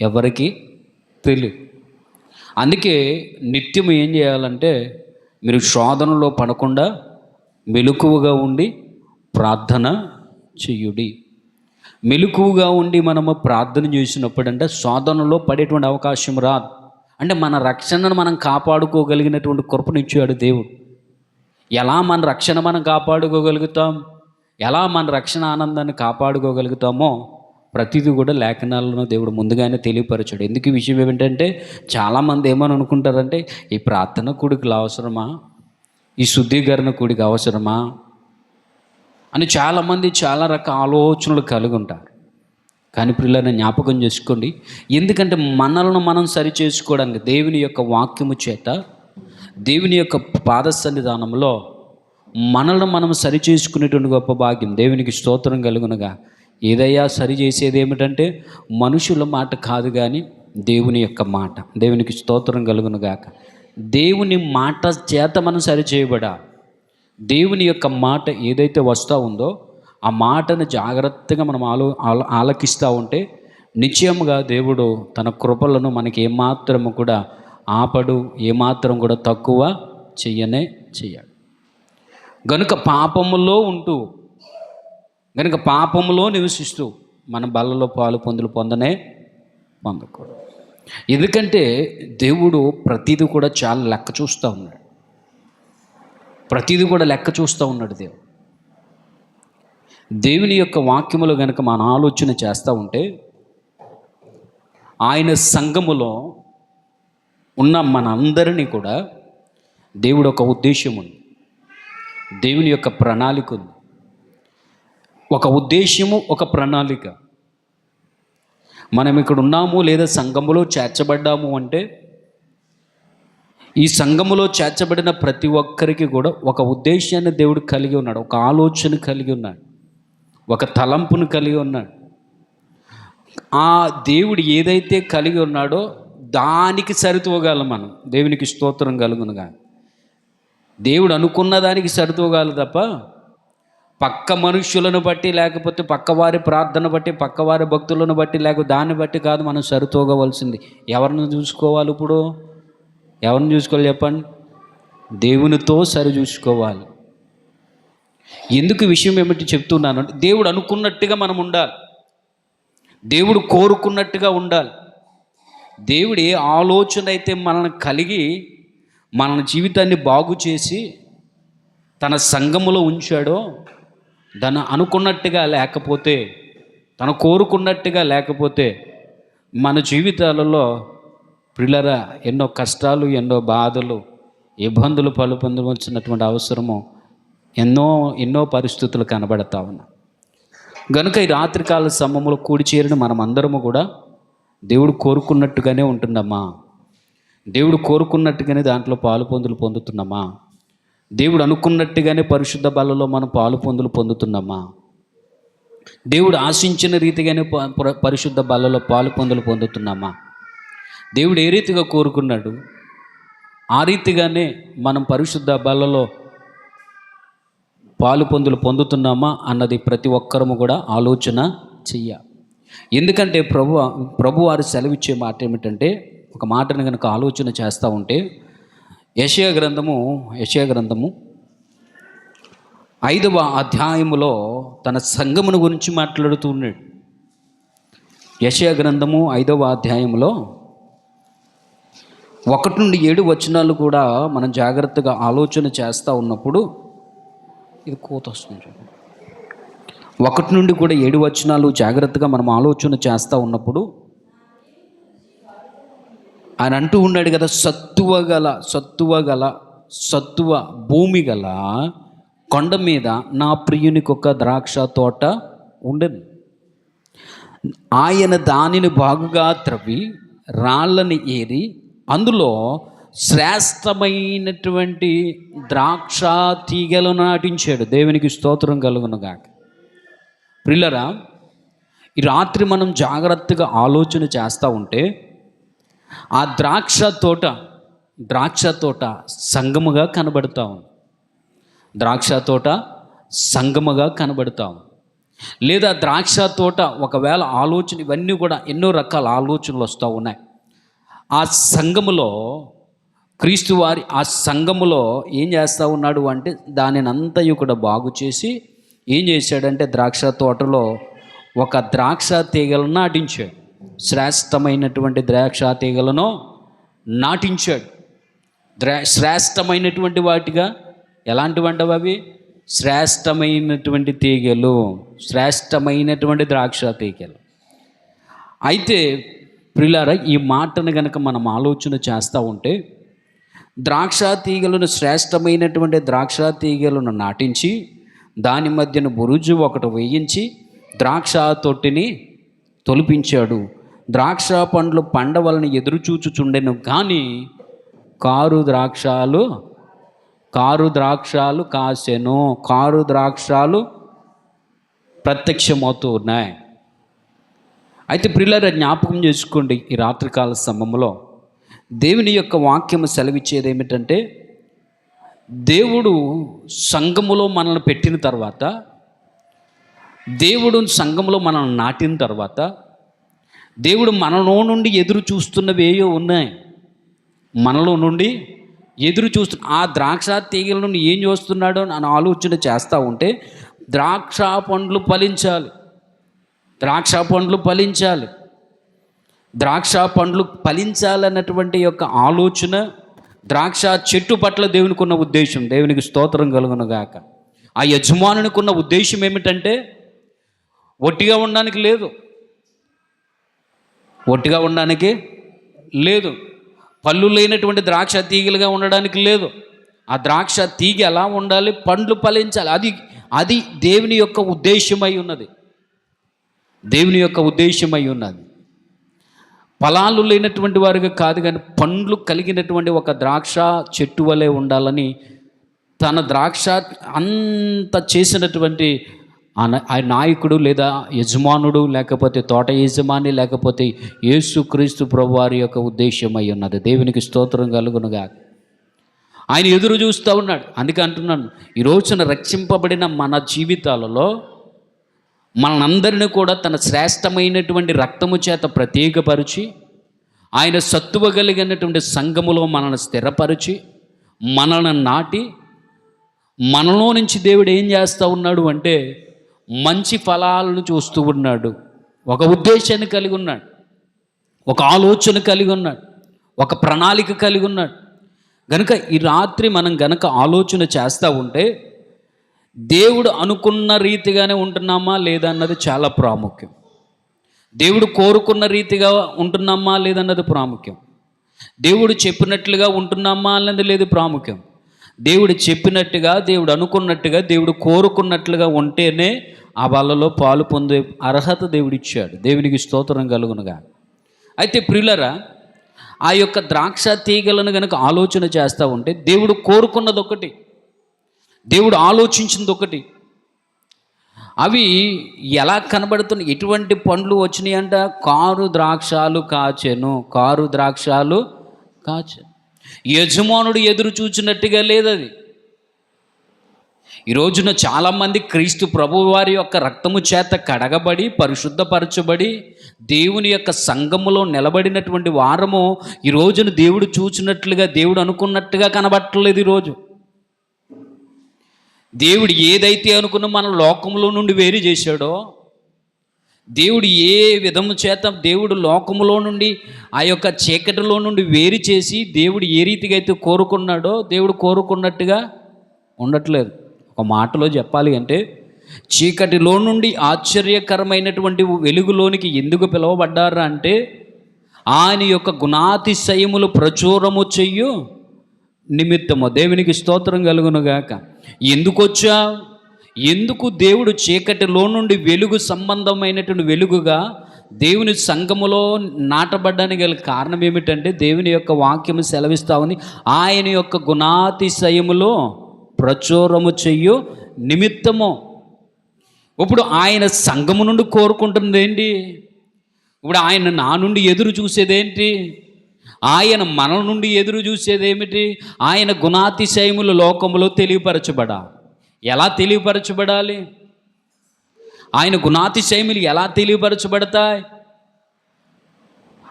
ఎవరికి తెలియదు. అందుకే నిత్యం ఏం చేయాలంటే, మీరు శోధనలో పడకుండా మెలకువగా ఉండి ప్రార్థన చెయ్యుడి. మెలకువగా ఉండి మనము ప్రార్థన చేసినప్పుడంటే శోధనలో పడేటువంటి అవకాశం రాదు. అంటే మన రక్షణను మనం కాపాడుకోగలిగినటువంటి కృపనిచ్చాడు దేవుడు. ఎలా మన రక్షణ మనం కాపాడుకోగలుగుతాం, ఎలా మన రక్షణ ఆనందాన్ని కాపాడుకోగలుగుతామో ప్రతిదీ కూడా లేఖనాలను దేవుడు ముందుగానే తెలియపరచాడు. ఎందుకు ఈ విషయం ఏమిటంటే, చాలామంది ఏమని అనుకుంటారంటే, ఈ ప్రార్థన కూడికలు అవసరమా, ఈ శుద్ధీకరణ కూడిక అవసరమా అని చాలామంది చాలా రకాల ఆలోచనలు కలిగి ఉంటారు. కానీ పిల్లలను జ్ఞాపకం చేసుకోండి, ఎందుకంటే మనల్ని మనం సరి చేసుకోవడానికి దేవుని యొక్క వాక్యము చేత, దేవుని యొక్క పాద సన్నిధానంలో మనల్ని మనం సరి చేసుకునేటువంటి గొప్ప భాగ్యం. దేవునికి స్తోత్రం కలుగునుగా. ఏదయ్యా సరి చేసేది ఏమిటంటే మనుషుల మాట కాదు కానీ దేవుని యొక్క మాట. దేవునికి స్తోత్రం కలుగునుగాక. దేవుని మాట చేత మనం సరి చేయబడా. దేవుని యొక్క మాట ఏదైతే వస్తూ ఉందో ఆ మాటను జాగ్రత్తగా మనం ఆలకిస్తూ ఉంటే నిశ్చయముగా దేవుడు తన కృపలను మనకి ఏమాత్రము కూడా ఆపడు, ఏమాత్రం కూడా తక్కువ చెయ్యడు. గనుక పాపములో ఉంటూ, గనుక పాపములో నివసిస్తూ మన బల్లలో పాలు పొందకూడదు. ఎందుకంటే దేవుడు ప్రతిదీ కూడా చాలా లెక్క చూస్తూ ఉన్నాడు. ప్రతిదీ కూడా లెక్క చూస్తూ ఉన్నాడు దేవుడు. దేవుని యొక్క వాక్యములో కనుక మన ఆలోచన చేస్తూ ఉంటే, ఆయన సంఘములో ఉన్న మనందరినీ కూడా దేవుడు ఒక ఉద్దేశం ఉంది, దేవుని యొక్క ప్రణాళిక ఉంది. ఒక ఉద్దేశము, ఒక ప్రణాళిక. మనం ఇక్కడ ఉన్నాము లేదా సంఘములో చేర్చబడ్డాము అంటే, ఈ సంఘములో చేర్చబడిన ప్రతి ఒక్కరికి కూడా ఒక ఉద్దేశాన్ని దేవుడు కలిగి ఉన్నాడు, ఒక ఆలోచన కలిగి ఉన్నాడు, ఒక తలంపును కలిగి ఉన్నాడు. ఆ దేవుడు ఏదైతే కలిగి ఉన్నాడో దానికి సరితూగాలి మనం. దేవునికి స్తోత్రం కలుగునుగా. దేవుడు అనుకున్న దానికి సరితూగాలి తప్ప పక్క మనుష్యులను బట్టి, లేకపోతే పక్కవారి ప్రార్థన బట్టి, పక్కవారి భక్తులను బట్టి, లేకపోతే దాన్ని బట్టి కాదు మనం సరితూగవలసింది. ఎవరిని చూసుకోవాలి? ఇప్పుడు ఎవరిని చూసుకోవాలి చెప్పండి? దేవునితో సరి చూసుకోవాలి. ఎందుకు విషయం ఏమిటి చెప్తున్నాను అంటే, దేవుడు అనుకున్నట్టుగా మనం ఉండాలి, దేవుడు కోరుకున్నట్టుగా ఉండాలి. దేవుడు ఏ ఆలోచన అయితే మనల్ని కలిగి మన జీవితాన్ని బాగు చేసి తన సంఘములో ఉంచాడో, దాన్ని అనుకున్నట్టుగా లేకపోతే, తను కోరుకున్నట్టుగా లేకపోతే మన జీవితాలలో ప్రియులారా ఎన్నో కష్టాలు, ఎన్నో బాధలు, ఇబ్బందులు పొందవలసినటువంటి అవసరము ఎన్నో పరిస్థితులు కనబడతా ఉన్నాయి. కనుక ఈ రాత్రికాల సమయంలో కూడి చేరిన మనం అందరము కూడా దేవుడు కోరుకున్నట్టుగానే ఉంటున్నామా? దేవుడు కోరుకున్నట్టుగానే దాంట్లో పొందుతున్నామా? దేవుడు అనుకున్నట్టుగానే పరిశుద్ధ బలలో మనం పొందుతున్నామా? దేవుడు ఆశించిన రీతిగానే పరిశుద్ధ బలలో పొందుతున్నామా? దేవుడు ఏ రీతిగా కోరుకున్నాడు ఆ రీతిగానే మనం పరిశుద్ధ బలలో పొందుతున్నామా అన్నది ప్రతి ఒక్కరము కూడా ఆలోచన చెయ్యాలి. ఎందుకంటే ప్రభు వారు సెలవిచ్చే మాట ఏమిటంటే, ఒక మాటను కనుక ఆలోచన చేస్తూ ఉంటే, యెషయా గ్రంథము 5వ అధ్యాయములో తన సంఘమును గురించి మాట్లాడుతూ ఉన్నాడు. యెషయా గ్రంథము 5వ అధ్యాయములో 1 నుండి 7 వచనాలు కూడా మనం జాగ్రత్తగా ఆలోచన చేస్తూ ఉన్నప్పుడు, ఇది కోత వస్తుంది, 1 నుండి కూడా 7 వచనాలు జాగ్రత్తగా మనం ఆలోచన చేస్తూ ఉన్నప్పుడు ఆయన అంటూ ఉన్నాడు కదా, సత్తువ భూమి గల కొండ మీద నా ప్రియునికి ఒక ద్రాక్ష తోట ఉండను. ఆయన దానిని బాగుగా త్రవ్వి రాళ్ళని ఏరి అందులో శ్రేష్టమైనటువంటి ద్రాక్ష తీగలను నాటించాడు. దేవునికి స్తోత్రం కలుగునుగాక. ప్రియులారా, ఈ రాత్రి మనం జాగ్రత్తగా ఆలోచన చేస్తూ ఉంటే, ఆ ద్రాక్ష తోట సంగముగా కనబడతా ఉంది. ద్రాక్ష తోట సంగముగా కనబడతా ఉంది. లేదా ద్రాక్ష తోట ఒకవేళ ఆలోచన, ఇవన్నీ కూడా ఎన్నో రకాల ఆలోచనలు వస్తూ ఉన్నాయి. ఆ సంఘములో క్రీస్తు వారి ఆ సంఘములో ఏం చేస్తూ ఉన్నాడు అంటే, దానిని అంతయు కూడా బాగు చేసి ఏం చేశాడంటే, ద్రాక్ష తోటలో ఒక ద్రాక్ష తీగలను నాటించాడు. శ్రేష్టమైనటువంటి ద్రాక్ష తీగలను నాటించాడు. శ్రేష్టమైనటువంటి వాటిగా, ఎలాంటివంటే అవి శ్రేష్టమైనటువంటి తీగలు, శ్రేష్టమైనటువంటి ద్రాక్ష తీగలు. అయితే ప్రియులారా, ఈ మాటను కనుక మనం ఆలోచన చేస్తూ ఉంటే, ద్రాక్ష తీగలను, శ్రేష్టమైనటువంటి ద్రాక్ష తీగలను నాటించి దాని మధ్యన బురుజు ఒకటి వేయించి ద్రాక్ష తొట్టిని తొలిపించాడు. ద్రాక్ష పండ్లు పండవలని ఎదురుచూచుచుండెను, కానీ కారు ద్రాక్షాలు కాసెను. కారు ద్రాక్షాలు ప్రత్యక్షమవుతూ ఉన్నాయి. అయితే ప్రియులారా, జ్ఞాపకం చేసుకోండి, ఈ రాత్రికాల సమయంలో దేవుని యొక్క వాక్యము సెలవిచ్చేది ఏమిటంటే, దేవుడు సంఘములో మనల్ని పెట్టిన తర్వాత, దేవుడు సంఘములో మనల్ని నాటిన తర్వాత, దేవుడు మనలో నుండి ఎదురు చూస్తున్నవి ఏయో ఉన్నాయి. మనలో నుండి ఎదురు చూస్తున్నా. ఆ ద్రాక్ష తీగలను ఏం చేస్తున్నాడో అని ఆలోచన చేస్తూ ఉంటే ద్రాక్ష పండ్లు ఫలించాలి, ద్రాక్ష పండ్లు ఫలించాలి, ద్రాక్ష పండ్లు ఫలించాలన్నటువంటి యొక్క ఆలోచన, ద్రాక్ష చెట్టు పట్ల దేవునికి ఉన్న ఉద్దేశం. దేవునికి స్తోత్రం కలుగును గాక. ఆ యజమానునికి ఉన్న ఉద్దేశం ఏమిటంటే ఒట్టిగా ఉండడానికి లేదు, ఒట్టిగా ఉండడానికి లేదు, పళ్ళు లేనటువంటి ద్రాక్ష తీగలుగా ఉండడానికి లేదు. ఆ ద్రాక్ష తీగ ఎలా ఉండాలి? పండ్లు ఫలించాలి. అది దేవుని యొక్క ఉద్దేశమై ఉన్నది, దేవుని యొక్క ఉద్దేశమై ఉన్నది. ఫలాలు లేనటువంటి వారిగా కాదు, కానీ పండ్లు కలిగినటువంటి ఒక ద్రాక్ష చెట్టు వలె ఉండాలని తన ద్రాక్ష అంత చేసినటువంటి ఆ నాయకుడు లేదా యజమానుడు, లేకపోతే తోట యజమాని, లేకపోతే యేసుక్రీస్తు ప్రభువారి యొక్క ఉద్దేశమై ఉన్నది. దేవునికి స్తోత్రం కలుగునుగా. ఆయన ఎదురు చూస్తూ ఉన్నాడు. అందుకే అంటున్నాను, ఈ రోజున రక్షింపబడిన మన జీవితాలలో మనందరినీ కూడా తన శ్రేష్టమైనటువంటి రక్తము చేత ప్రత్యేకపరిచి, ఆయన సత్తువ కలిగినటువంటి సంఘములో మనల్ని స్థిరపరిచి, మనల్ని నాటి, మనలో నుంచి దేవుడు ఏం చేస్తూ ఉన్నాడు అంటే మంచి ఫలాలను చూస్తూ ఉన్నాడు. ఒక ఉద్దేశాన్ని కలిగి ఉన్నాడు, ఒక ఆలోచన కలిగి ఉన్నాడు, ఒక ప్రణాళిక కలిగి ఉన్నాడు. గనుక ఈ రాత్రి మనం గనక ఆలోచన చేస్తూ ఉంటే దేవుడు అనుకున్న రీతిగానే ఉంటున్నామా లేదా అన్నది చాలా ప్రాముఖ్యం. దేవుడు కోరుకున్న రీతిగా ఉంటున్నామా లేదన్నది ప్రాముఖ్యం. దేవుడు చెప్పినట్లుగా ఉంటున్నామా అన్నది లేదు ప్రాముఖ్యం. దేవుడు చెప్పినట్టుగా, దేవుడు అనుకున్నట్టుగా, దేవుడు కోరుకున్నట్లుగా ఉంటేనే ఆ వాళ్ళలో పాలు పొందే అర్హత దేవుడిచ్చాడు. దేవునికి స్తోత్రం కలుగునుగా. అయితే ప్రియులరా, ఆ యొక్క ద్రాక్ష తీగలను కనుక ఆలోచన చేస్తూ ఉంటే దేవుడు కోరుకున్నది ఒకటి, దేవుడు ఆలోచించింది ఒకటి. అవి ఎలా కనబడుతున్నాయి? ఎటువంటి పండ్లు వచ్చినాయి అంట? కారు ద్రాక్షాలు కాచెను, కారు ద్రాక్షాలు కాచెను. యజమానుడు ఎదురు చూచినట్టుగా లేదు అది. ఈ రోజున చాలామంది క్రీస్తు ప్రభువు వారి యొక్క రక్తము చేత కడగబడి పరిశుద్ధపరచబడి దేవుని యొక్క సంఘములో నిలబడినటువంటి వారము ఈ రోజున దేవుడు చూచినట్లుగా, దేవుడు అనుకున్నట్టుగా కనబట్టలేదు. ఈరోజు దేవుడు ఏదైతే అనుకున్న మన లోకంలో నుండి వేరు చేశాడో, దేవుడు ఏ విధము చేత దేవుడు లోకములో నుండి ఆ యొక్క చీకటిలో నుండి వేరు చేసి దేవుడు ఏ రీతిగా అయితే కోరుకున్నాడో దేవుడు కోరుకున్నట్టుగా ఉండట్లేదు. ఒక మాటలో చెప్పాలి అంటే, చీకటిలో నుండి ఆశ్చర్యకరమైనటువంటి వెలుగులోనికి ఎందుకు పిలువబడ్డారా అంటే ఆయన యొక్క గుణాతిశయములు ప్రచురము చెయ్యు నిమిత్తము. దేవునికి స్తోత్రం కలుగునుగాక. ఎందుకు వచ్చా? ఎందుకు దేవుడు చీకటిలో నుండి వెలుగు సంబంధమైనటువంటి వెలుగుగా దేవుని సంఘములో నాటబడ్డానికి గల కారణం ఏమిటంటే దేవుని యొక్క వాక్యము సెలవిస్తామని ఆయన యొక్క గుణాతిశయములో ప్రచురము చెయ్యు నిమిత్తము. ఇప్పుడు ఆయన సంఘము నుండి కోరుకుంటుంది ఏంటి? ఇప్పుడు ఆయన నా నుండి ఎదురు చూసేదేంటి? ఆయన మన నుండి ఎదురు చూసేదేమిటి? ఆయన గుణాతిశయములు లోకములో తెలియపరచబడాలి. ఎలా తెలియపరచబడాలి? ఆయన గుణాతిశయములు ఎలా తెలియపరచబడతాయి?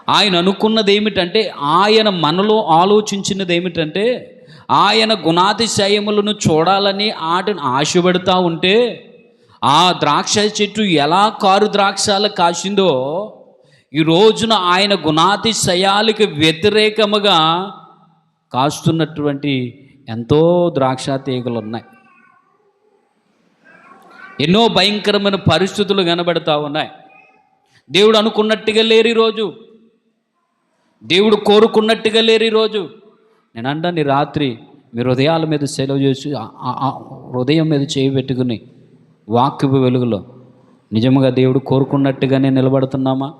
ఆయన అనుకున్నది ఏమిటంటే, ఆయన మనలో ఆలోచించినది ఏమిటంటే, ఆయన గుణాతిశయములను చూడాలని వాటిని ఆశపడుతూ ఉంటే, ఆ ద్రాక్ష చెట్టు ఎలా కారు ద్రాక్షాలు కాసిందో ఈ రోజున ఆయన గుణాతిశయాలకు వ్యతిరేకముగా కాస్తున్నటువంటి ఎంతో ద్రాక్ష తీగలు ఉన్నాయి. ఎన్నో భయంకరమైన పరిస్థితులు కనబడతా ఉన్నాయి. దేవుడు అనుకున్నట్టుగా లేరు ఈరోజు, దేవుడు కోరుకున్నట్టుగా లేరు ఈరోజు. నేను అంటాను, రాత్రి మీ హృదయాల మీద సెలవు చేసి హృదయం మీద చేయబెట్టుకుని వాక్యపు వెలుగులో నిజంగా దేవుడు కోరుకున్నట్టుగానే నిలబడుతున్నామా?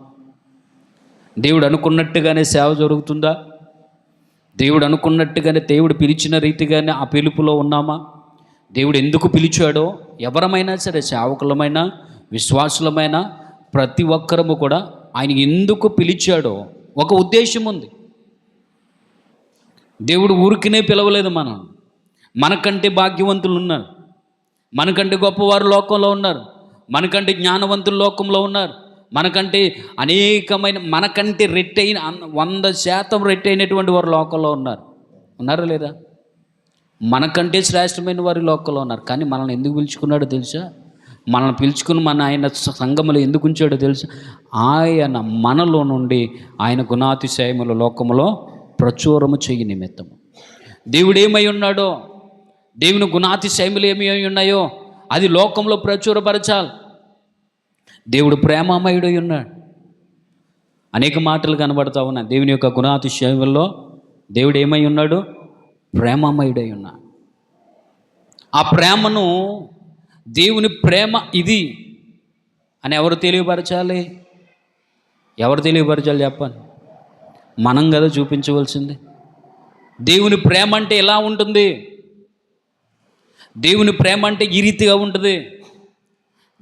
దేవుడు అనుకున్నట్టుగానే సేవ జరుగుతుందా? దేవుడు అనుకున్నట్టుగానే దేవుడు పిలిచిన రీతిగానే ఆ పిలుపులో ఉన్నామా? దేవుడు ఎందుకు పిలిచాడో, ఎవరమైనా సరే, సేవకులమైనా విశ్వాసులమైనా ప్రతి ఒక్కరము కూడా ఆయన ఎందుకు పిలిచాడో ఒక ఉద్దేశం ఉంది. దేవుడు ఊరికినే పిలవలేదు. మనకంటే భాగ్యవంతులు ఉన్నారు, మనకంటే గొప్పవారు లోకంలో ఉన్నారు, మనకంటే జ్ఞానవంతులు లోకంలో ఉన్నారు, మనకంటే అనేకమైన, మనకంటే రెట్టయిన 100% రెట్టయినటువంటి వారు లోకంలో ఉన్నారా లేదా? మనకంటే శ్రేష్టమైన వారి లోకంలో ఉన్నారు. కానీ మనల్ని ఎందుకు పిలుచుకున్నాడో తెలుసా? మనల్ని పిలుచుకుని ఆయన సంఘములో ఎందుకు ఉంచాడో తెలుసా? ఆయన మనలో నుండి ఆయన గుణాతిశయముల లోకములో ప్రచురము చేయి నిమిత్తము. దేవుడు ఏమై ఉన్నాడో, దేవుని గుణాతిశయములు ఏమి ఉన్నాయో అది లోకంలో ప్రచురపరచాలి. దేవుడు ప్రేమమయుడై ఉన్నాడు. అనేక మాటలు కనబడతా ఉన్నాయి. దేవుని యొక్క గుణాతిశయముల్లో దేవుడు ఏమై ఉన్నాడు? ప్రేమమయుడై ఉన్నాడు. ఆ ప్రేమను, దేవుని ప్రేమ ఇది అని ఎవరు తెలియపరచాలి? చెప్పండి. మనం కదా చూపించవలసింది. దేవుని ప్రేమ అంటే ఎలా ఉంటుంది? దేవుని ప్రేమ అంటే ఈ రీతిగా ఉంటుంది.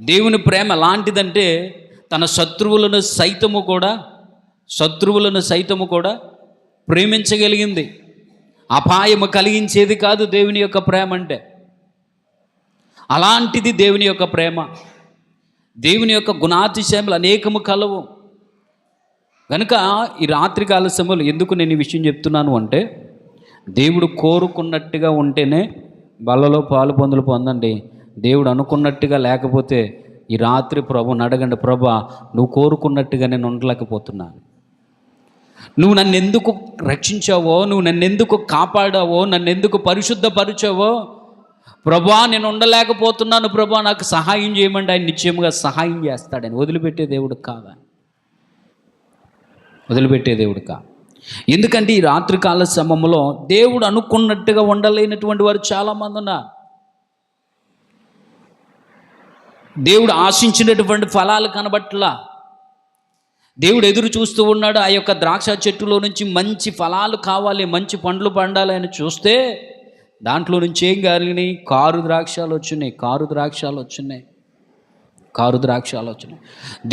దేవుని ప్రేమ ఎలాంటిదంటే తన శత్రువులను సైతము కూడా ప్రేమించగలిగింది. అపాయము కలిగించేది కాదు దేవుని యొక్క ప్రేమ అంటే. అలాంటిది దేవుని యొక్క ప్రేమ. దేవుని యొక్క గుణాతిశయములు అనేకము కలవు. కనుక ఈ రాత్రికాల సమయంలో ఎందుకు నేను ఈ విషయం చెప్తున్నాను అంటే, దేవుడు కోరుకున్నట్టుగా ఉంటేనే బల్లలో పాలు పొందులు పొందండి. దేవుడు అనుకున్నట్టుగా లేకపోతే ఈ రాత్రి ప్రభుని అడగండి, ప్రభా నువ్వు కోరుకున్నట్టుగా నేను ఉండలేకపోతున్నాను, నువ్వు నన్ను ఎందుకు రక్షించావో, నువ్వు నన్ను ఎందుకు కాపాడావో, నన్ను ఎందుకు పరిశుద్ధపరిచావో ప్రభా, నేను ఉండలేకపోతున్నాను ప్రభా, నాకు సహాయం చేయమంటే ఆయన నిశ్చయముగా సహాయం చేస్తాడని. వదిలిపెట్టే దేవుడు కాదా? ఎందుకంటే ఈ రాత్రికాల సమయంలో దేవుడు అనుకున్నట్టుగా ఉండలేనటువంటి వారు చాలామంది ఉన్నారు. దేవుడు ఆశించినటువంటి ఫలాలు కనబట్లా. దేవుడు ఎదురు చూస్తూ ఉన్నాడు. ఆ యొక్క ద్రాక్ష చెట్టులో నుంచి మంచి ఫలాలు కావాలి, మంచి పండ్లు పండాలి అని చూస్తే దాంట్లో నుంచి ఏం కలిగినాయి? కారు ద్రాక్షాలు వచ్చినాయి.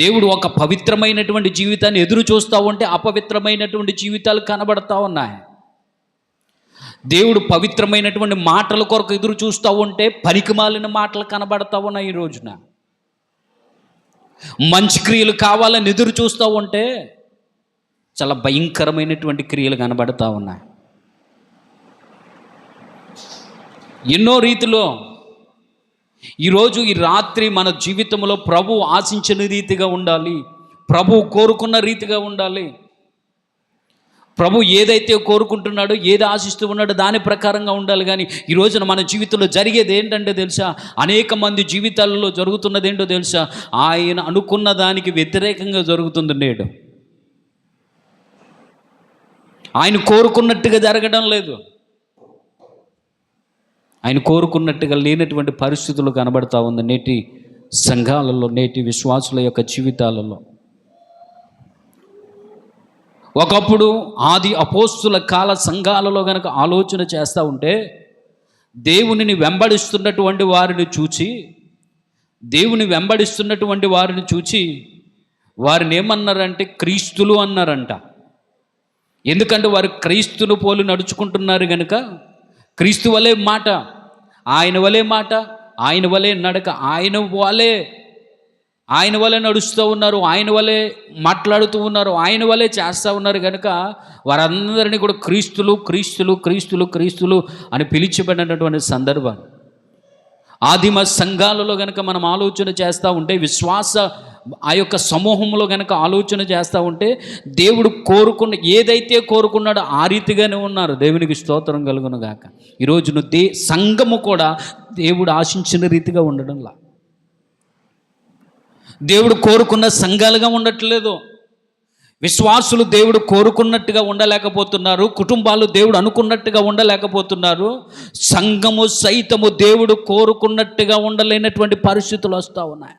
దేవుడు ఒక పవిత్రమైనటువంటి జీవితాన్ని ఎదురు చూస్తూ ఉంటే అపవిత్రమైనటువంటి జీవితాలు కనబడతా ఉన్నాయి. దేవుడు పవిత్రమైనటువంటి మాటల కొరకు ఎదురు చూస్తూ ఉంటే పనికిమాలిన మాటలు కనబడతా ఉన్నాయి. ఈ రోజున మంచి క్రియలు కావాలని ఎదురు చూస్తూ ఉంటే చాలా భయంకరమైనటువంటి క్రియలు కనబడతా ఉన్నాయి. ఎన్నో రీతిలో ఈరోజు ఈ రాత్రి మన జీవితంలో ప్రభు ఆశించిన రీతిగా ఉండాలి, ప్రభు కోరుకున్న రీతిగా ఉండాలి. ప్రభు ఏదైతే కోరుకుంటున్నాడో, ఏది ఆశిస్తూ ఉన్నాడో దాని ప్రకారంగా ఉండాలి. కానీ ఈ రోజున మన జీవితంలో జరిగేది ఏంటంటే తెలుసా? అనేక మంది జీవితాలలో జరుగుతున్నది ఏంటో తెలుసా? ఆయన అనుకున్న దానికి వ్యతిరేకంగా జరుగుతుంది. నేడు ఆయన కోరుకున్నట్టుగా జరగడం లేదు. ఆయన కోరుకున్నట్టుగా లేనటువంటి పరిస్థితులు కనబడతా ఉంది నేటి సంఘాలలో, నేటి విశ్వాసుల యొక్క జీవితాలలో. ఒకప్పుడు ఆది అపోస్తుల కాల సంఘాలలో గనక ఆలోచన చేస్తూ ఉంటే దేవునిని వెంబడిస్తున్నటువంటి వారిని చూచి వారిని ఏమన్నారంటే క్రీస్తులు అన్నారంట. ఎందుకంటే వారు క్రీస్తును పోలి నడుచుకుంటున్నారు కనుక క్రీస్తు వలే మాట, ఆయన వలే నడక, ఆయన వలే నడుస్తూ ఉన్నారు, ఆయన వలే మాట్లాడుతూ ఉన్నారు, ఆయన వలే చేస్తూ ఉన్నారు. కనుక వారందరినీ కూడా క్రీస్తులు అని పిలిచిబడినటువంటి సందర్భం ఆదిమ సంఘాలలో గనక మనం ఆలోచన చేస్తూ ఉంటే, విశ్వాస ఆ యొక్క సమూహంలో గనక ఆలోచన చేస్తూ ఉంటే దేవుడు ఏదైతే కోరుకున్నాడో ఆ రీతిగానే ఉన్నారు. దేవునికి స్తోత్రం కలుగును గాక. ఈరోజు సంఘము కూడా దేవుడు ఆశించిన రీతిగా ఉండడంలా, దేవుడు కోరుకున్న సంఘాలుగా ఉండట్లేదు. విశ్వాసులు దేవుడు కోరుకున్నట్టుగా ఉండలేకపోతున్నారు, కుటుంబాలు దేవుడు అనుకున్నట్టుగా ఉండలేకపోతున్నారు, సంఘము సైతము దేవుడు కోరుకున్నట్టుగా ఉండలేనటువంటి పరిస్థితులు వస్తూ ఉన్నాయి.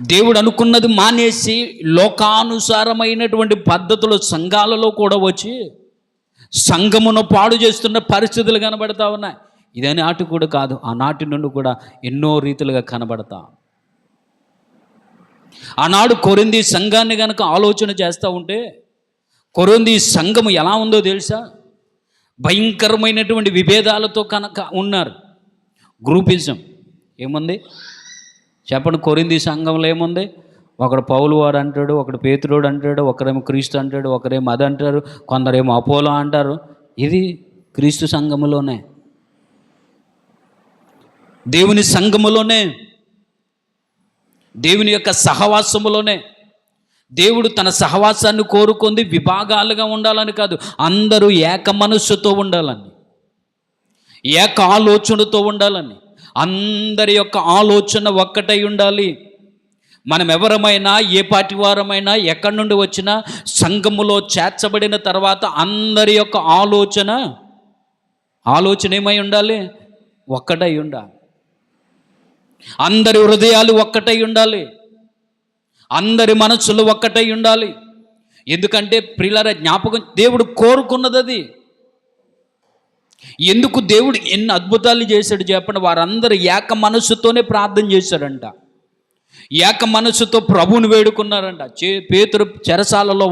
దేవుడు అనుకున్నది మానేసి లోకానుసారమైనటువంటి పద్ధతులు సంఘాలలో కూడా వచ్చి సంఘమును పాడు చేస్తున్న పరిస్థితులు కనబడతా ఉన్నాయి. ఇదే నాటి కూడా కాదు, ఆనాటి నుండి కూడా ఎన్నో రీతులుగా కనబడతా. ఆనాడు కొరింథీ సంఘాన్ని కనుక ఆలోచన చేస్తూ ఉంటే కొరింథీ సంఘము ఎలా ఉందో తెలుసా? భయంకరమైనటువంటి విభేదాలతో కనుక ఉన్నారు. గ్రూపిజం ఏముంది చెప్పండి? కొరింథీ సంఘంలో ఏముంది? ఒకడు పౌలు వారు అంటాడు, ఒకడు పేతురోడు అంటాడు, ఒకరేమో క్రీస్తు అంటాడు, ఒకరేమో అది అంటారు, కొందరేమో అపోలో అంటారు. ఇది క్రీస్తు సంఘములోనే, దేవుని సంఘములోనే, దేవుని యొక్క సహవాసములోనే. దేవుడు తన సహవాసాన్ని కోరుకుంది విభాగాలుగా ఉండాలని కాదు, అందరూ ఏక మనస్సుతో ఉండాలని, ఏక ఆలోచనతో ఉండాలని. అందరి యొక్క ఆలోచన ఒక్కటై ఉండాలి. మనం ఎవరమైనా, ఏ పార్టీ వారమైనా, ఎక్కడి నుండి వచ్చినా సంఘములో చేర్చబడిన తర్వాత అందరి యొక్క ఆలోచన ఏమై ఉండాలి? ఒక్కటై ఉండాలి. అందరి హృదయాలు ఒక్కటై ఉండాలి, అందరి మనస్సులు ఒక్కటై ఉండాలి. ఎందుకంటే ప్రియులారా, జ్ఞాపకం దేవుడు కోరుకున్నది అది. ఎందుకు దేవుడు ఎన్ని అద్భుతాలు చేశాడు చెప్పండి. వారందరూ ఏక మనస్సుతోనే ప్రార్థన చేశాడంట, ఏక మనస్సుతో ప్రభువుని వేడుకున్నారంట. పేతురు చెరసాలలో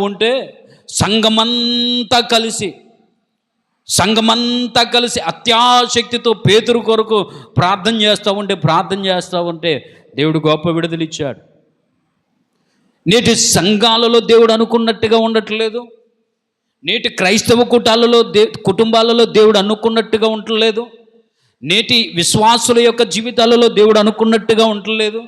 ఉంటే సంఘమంతా కలిసి అత్యాశక్తితో పేతురు కొరకు ప్రార్థన చేస్తూ ఉంటే దేవుడు గొప్ప విడుదల ఇచ్చాడు. నేటి సంఘాలలో దేవుడు అనుకున్నట్టుగా ఉండట్లేదు. నేటి క్రైస్తవ కుటుంబాలలో దేవుడు అనుకున్నట్టుగా ఉండలేదు. నేటి విశ్వాసుల యొక్క జీవితాలలో దేవుడు అనుకున్నట్టుగా ఉండలేదు.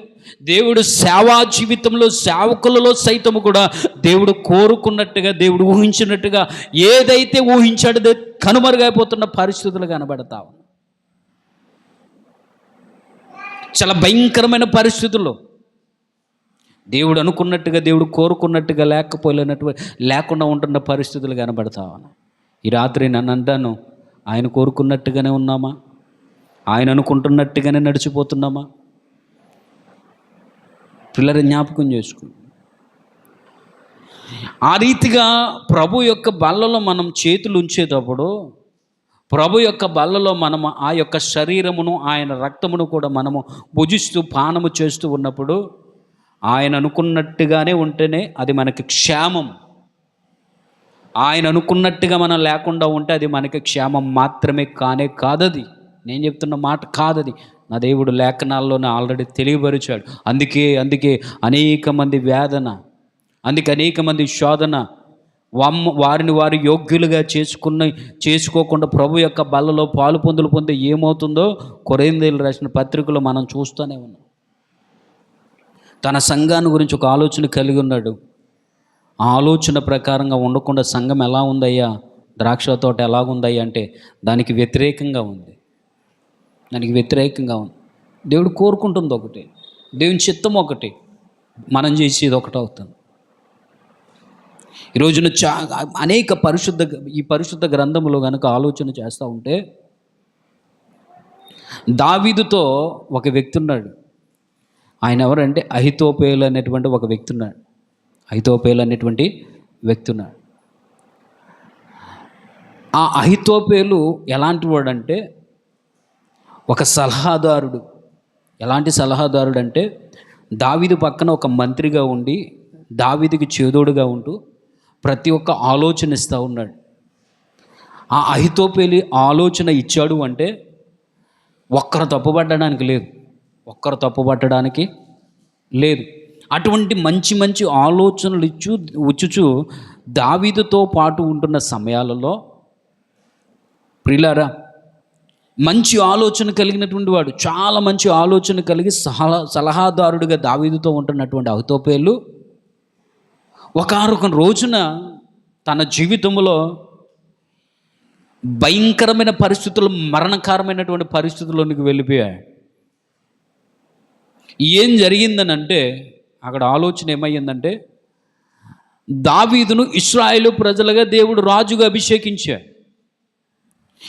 దేవుడు సేవా జీవితంలో, సేవకులలో సైతము కూడా దేవుడు కోరుకున్నట్టుగా, దేవుడు ఊహించినట్టుగా ఏదైతే ఊహించాడో కనుమరుగైపోతున్న పరిస్థితులు కనబడతావు. చాలా భయంకరమైన పరిస్థితుల్లో దేవుడు అనుకున్నట్టుగా, దేవుడు కోరుకున్నట్టుగా లేకుండా ఉంటున్న పరిస్థితులు కనబడతావు. ఈ రాత్రి నన్ను అంటాను, ఆయన కోరుకున్నట్టుగానే ఉన్నామా? ఆయన అనుకుంటున్నట్టుగానే నడిచిపోతున్నామా? పిల్లల జ్ఞాపకం చేసుకో. ఆ రీతిగా ప్రభు యొక్క బల్లలో మనం చేతులు ఉంచేటప్పుడు, ప్రభు యొక్క బల్లలో మనము ఆ యొక్క శరీరమును, ఆయన రక్తమును కూడా మనము భుజిస్తూ పానము చేస్తూ ఉన్నప్పుడు ఆయన అనుకున్నట్టుగానే ఉంటేనే అది మనకి క్షేమం. ఆయన అనుకున్నట్టుగా మనం లేకుండా ఉంటే అది మనకి క్షేమం మాత్రమే కాదది. నేను చెప్తున్న మాట కాదది. నా దేవుడు లేఖనాల్లోనే ఆల్రెడీ తెలియపరిచాడు. అందుకే అనేక మంది వేదన, అనేక మంది శోధన, వారిని వారు యోగ్యులుగా చేసుకోకుండా ప్రభు యొక్క బల్లలో పాలు పొందే ఏమవుతుందో కొరింథీయులకు రాసిన పత్రికలో మనం చూస్తూనే ఉన్నాం. తన సంఘాన్ని గురించి ఒక ఆలోచన కలిగి ఉన్నాడు. ఆ ఆలోచన ప్రకారంగా ఉండకుండా సంఘం ఎలా ఉందయ్యా, ద్రాక్ష తోట ఎలాగుందయ్యా అంటే దానికి వ్యతిరేకంగా ఉంది. దేవుడు కోరుకుంటుంది ఒకటి, దేవుని చిత్తం ఒకటి, మనం చేసేది ఒకటి అవుతుంది. ఈ రోజున అనేక ఈ పరిశుద్ధ గ్రంథములో కనుక ఆలోచన చేస్తూ ఉంటే, దావీదుతో ఒక వ్యక్తి ఉన్నాడు. ఆయన ఎవరంటే అహితోపేలు అనేటువంటి ఒక వ్యక్తి ఉన్నాడు. ఆ అహితోపేలు ఎలాంటి వాడంటే ఒక సలహాదారుడు. ఎలాంటి సలహాదారుడు అంటే దావీదు పక్కన ఒక మంత్రిగా ఉండి దావీదుకి చేదోడుగా ఉంటూ ప్రతి ఒక్క ఆలోచన ఇస్తూ ఉన్నాడు. ఆ అహితోపేలి ఆలోచన ఇచ్చాడు అంటే ఒక్కరు తప్పుపట్టడానికి లేదు. అటువంటి మంచి ఆలోచనలు వచ్చుచు దావీదుతో పాటు ఉంటున్న సమయాలలో ప్రియులారా, మంచి ఆలోచన కలిగినటువంటి వాడు, చాలా మంచి ఆలోచన కలిగి సలహాదారుడిగా దావీదుతో ఉంటున్నటువంటి అహితోపేలు ఒకానొక రోజున తన జీవితంలో భయంకరమైన పరిస్థితులు, మరణకరమైనటువంటి పరిస్థితుల్లోనికి వెళ్ళిపోయాడు. ఏం జరిగిందనంటే అక్కడ ఆలోచన ఏమయ్యిందంటే, దావీదును ఇశ్రాయేలు ప్రజలుగా దేవుడు రాజుగా అభిషేకించాడు.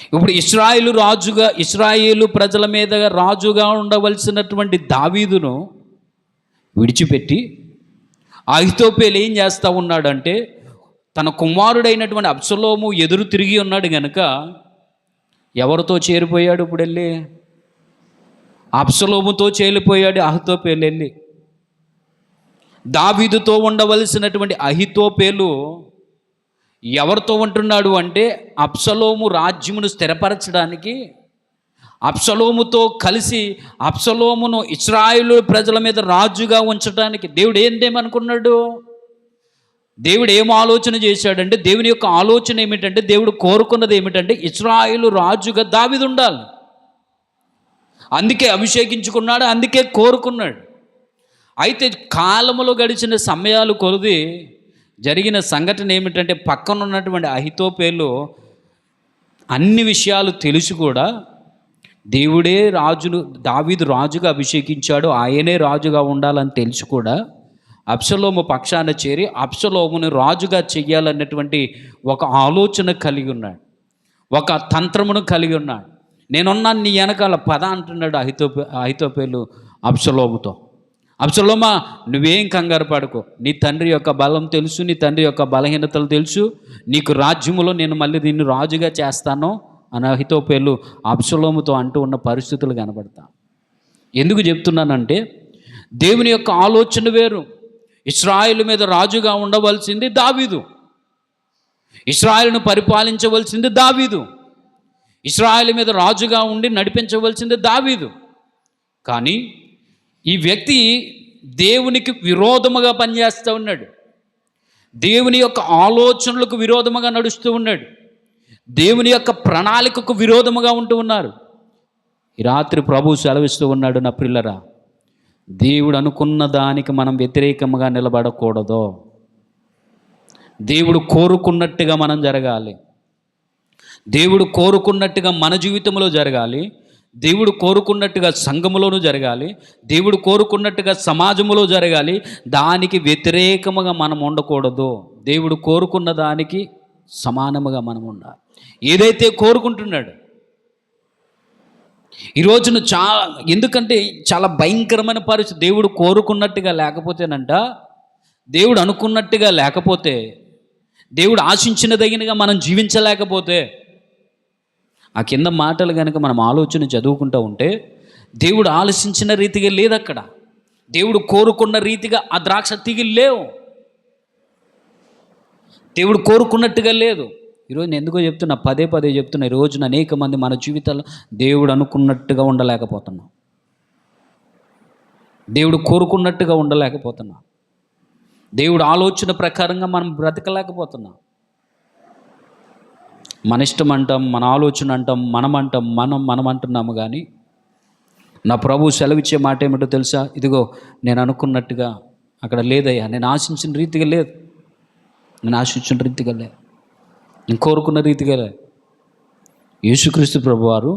ఇప్పుడు ఇశ్రాయేలు ప్రజల మీద రాజుగా ఉండవలసినటువంటి దావీదును విడిచిపెట్టి అహితోపేలు ఏం చేస్తూ ఉన్నాడంటే, తన కుమారుడైనటువంటి అబ్షలోము ఎదురు తిరిగి ఉన్నాడు గనుక ఎవరితో చేరిపోయాడు? ఇప్పుడు వెళ్ళి అబ్షలోముతో చేరిపోయాడు అహితోపేలు. వెళ్ళి దావీదుతో ఉండవలసినటువంటి అహితోపేలు ఎవరితో ఉంటున్నాడు అంటే, అబ్షలోము రాజ్యమును స్థిరపరచడానికి, అబ్షలోముతో కలిసి అబ్షలోమును ఇశ్రాయేలు ప్రజల మీద రాజుగా ఉంచడానికి దేవుడు ఏందేమనుకున్నాడు? దేవుడు ఏం ఆలోచన చేశాడంటే, దేవుని యొక్క ఆలోచన ఏమిటంటే, దేవుడు కోరుకున్నది ఏమిటంటే ఇశ్రాయేలు రాజుగా దావీదు ఉండాలి. అందుకే అభిషేకించుకున్నాడు, అందుకే కోరుకున్నాడు. అయితే కాలములో గడిచిన సమయాలు కొలది జరిగిన సంఘటన ఏమిటంటే, పక్కన ఉన్నటువంటి అహితోపేలు అన్ని విషయాలు తెలిసి కూడా దేవుడే రాజును దావీదు రాజుగా అభిషేకించాడు, ఆయనే రాజుగా ఉండాలని తెలిసి కూడా అబ్షలోము పక్షాన చేరి అబ్షలోమును రాజుగా చెయ్యాలన్నటువంటి ఒక ఆలోచన కలిగి ఉన్నాడు, ఒక తంత్రమును కలిగి ఉన్నాడు. నేనున్నాను నీ వెనకాల పద అంటున్నాడు అహితోపేలు అబ్షలోముతో. అబ్షలోమా, నువ్వేం కంగారు పడుకో, నీ తండ్రి యొక్క బలం తెలుసు, నీ తండ్రి యొక్క బలహీనతలు తెలుసు, నీకు రాజ్యములో నేను మళ్ళీ నిన్ను రాజుగా చేస్తాను అని అహితోపేలు అబ్షలోముతో అంటూ ఉన్న పరిస్థితులు కనబడతా. ఎందుకు చెప్తున్నానంటే, దేవుని యొక్క ఆలోచన వేరు. ఇశ్రాయేలు మీద రాజుగా ఉండవలసింది దావీదు, ఇశ్రాయేలును పరిపాలించవలసింది దావీదు, ఇశ్రాయేలు మీద రాజుగా ఉండి నడిపించవలసింది దావీదు. కానీ ఈ వ్యక్తి దేవునికి విరోధముగా పనిచేస్తూ ఉన్నాడు, దేవుని యొక్క ఆలోచనలకు విరోధముగా నడుస్తూ ఉన్నాడు, దేవుని యొక్క ప్రణాళికకు విరోధముగా ఉంటూ ఉన్నారు. ఈ రాత్రి ప్రభువు సెలవిస్తూ ఉన్నాడు, నా ప్రిల్లరా, దేవుడు అనుకున్న దానికి మనం వ్యతిరేకంగా నిలబడకూడదు. దేవుడు కోరుకున్నట్టుగా మనం జరగాలి, దేవుడు కోరుకున్నట్టుగా మన జీవితంలో జరగాలి, దేవుడు కోరుకున్నట్టుగా సంఘములోనూ జరగాలి, దేవుడు కోరుకున్నట్టుగా సమాజంలో జరగాలి. దానికి వ్యతిరేకముగా మనం ఉండకూడదు. దేవుడు కోరుకున్న దానికి సమానముగా మనం ఉండాలి. ఏదైతే కోరుకుంటున్నాడు ఈ రోజున ఎందుకంటే చాలా భయంకరమైన పరిస్థితి. దేవుడు కోరుకున్నట్టుగా లేకపోతేనంట, దేవుడు అనుకున్నట్టుగా లేకపోతే, దేవుడు ఆశించినదగినగా మనం జీవించలేకపోతే, ఆ కింద మాటలు కనుక మనం ఆలోచన చదువుకుంటూ ఉంటే, దేవుడు ఆలోచించిన రీతిగా లేదు అక్కడ, దేవుడు కోరుకున్న రీతిగా ఆ ద్రాక్ష తీగలు లేవు, దేవుడు కోరుకున్నట్టుగా లేదు. ఈరోజు నేను ఎందుకో చెప్తున్నా, పదే పదే చెప్తున్నా, ఈ రోజున అనేక మంది మన జీవితాల్లో దేవుడు అనుకున్నట్టుగా ఉండలేకపోతున్నాం, దేవుడు కోరుకున్నట్టుగా ఉండలేకపోతున్నాం, దేవుడు ఆలోచన ప్రకారంగా మనం బ్రతకలేకపోతున్నాం. మన ఇష్టం అంటాం, మన ఆలోచన అంటాం, మనం అంటున్నాము. కానీ నా ప్రభు సెలవిచ్చే మాట ఏమిటో తెలుసా? ఇదిగో నేను అనుకున్నట్టుగా అక్కడ లేదయ్యా, నేను ఆశించిన రీతిగా లేదు, నేను ఆశించిన రీతిగా లేదు, నేను కోరుకున్న రీతిగా లేదు. యేసుక్రీస్తు ప్రభువారు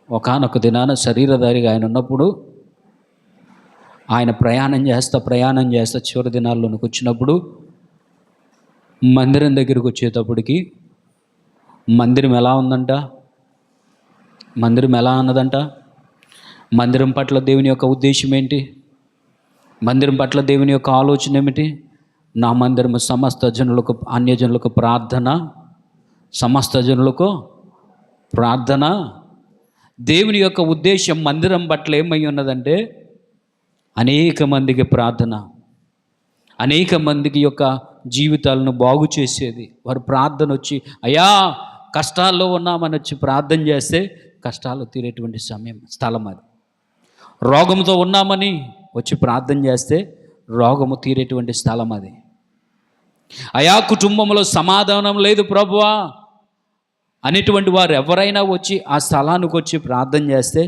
ఒకానొక దినాన శరీరధారిగా ఆయన ఉన్నప్పుడు, ఆయన ప్రయాణం చేస్తా చివరి దినాల్లోనికి వచ్చినప్పుడు, మందిరం దగ్గరికి వచ్చేటప్పటికి మందిరం ఎలా ఉందంట, మందిరం ఎలా ఉన్నదంట, మందిరం పట్ల దేవుని యొక్క ఉద్దేశం ఏంటి, మందిరం పట్ల దేవుని యొక్క ఆలోచన ఏమిటి? నా మందిరము సమస్త జనులకు, అన్యజనులకు ప్రార్థన, సమస్త జనులకు ప్రార్థన. దేవుని యొక్క ఉద్దేశం మందిరం పట్ల ఏమై ఉన్నదంటే, అనేక మందికి ప్రార్థన, అనేక మందికి యొక్క జీవితాలను బాగు చేసేది. వారు ప్రార్థన వచ్చి, అయ్యా కష్టాల్లో ఉన్నామని వచ్చి ప్రార్థన చేస్తే కష్టాలు తీరేటువంటి స్థలం అది. రోగంతో ఉన్నామని వచ్చి ప్రార్థన చేస్తే రోగము తీరేటువంటి స్థలం అది. అయా కుటుంబంలో సమాధానం లేదు ప్రభువా అనేటువంటి వారు ఎవరైనా వచ్చి ఆ స్థలానికి వచ్చి ప్రార్థన చేస్తే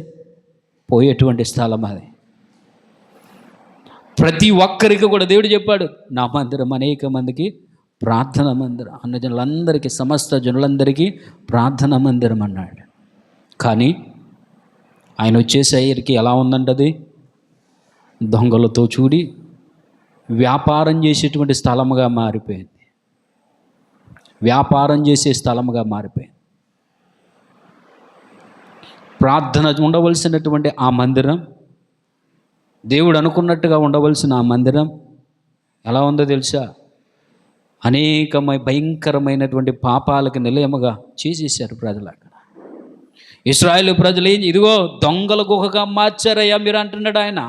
పోయేటువంటి స్థలం అది. ప్రతి ఒక్కరికి కూడా దేవుడు చెప్పాడు, నా మందిరం అనేక మందికి ప్రార్థన మందిరం, అన్న జనులందరికీ, సమస్త జనులందరికీ ప్రార్థన మందిరం అన్నాడు. కానీ ఆయన వచ్చేసరికి ఎలా ఉందంటది? దొంగలతో చూడి వ్యాపారం చేసేటువంటి స్థలముగా మారిపోయింది, వ్యాపారం చేసే స్థలముగా మారిపోయింది. ప్రార్థన ఉండవలసినటువంటి ఆ మందిరం, దేవుడు అనుకున్నట్టుగా ఉండవలసిన ఆ మందిరం ఎలా ఉందో తెలుసా? భయంకరమైనటువంటి పాపాలకు నిలయముగా చేసేసారు ప్రజలు. అక్కడ ఇశ్రాయేలు ప్రజలు ఇదిగో దొంగల గుహగా మార్చారయ్యా మీరు అంటున్నాడు ఆయన.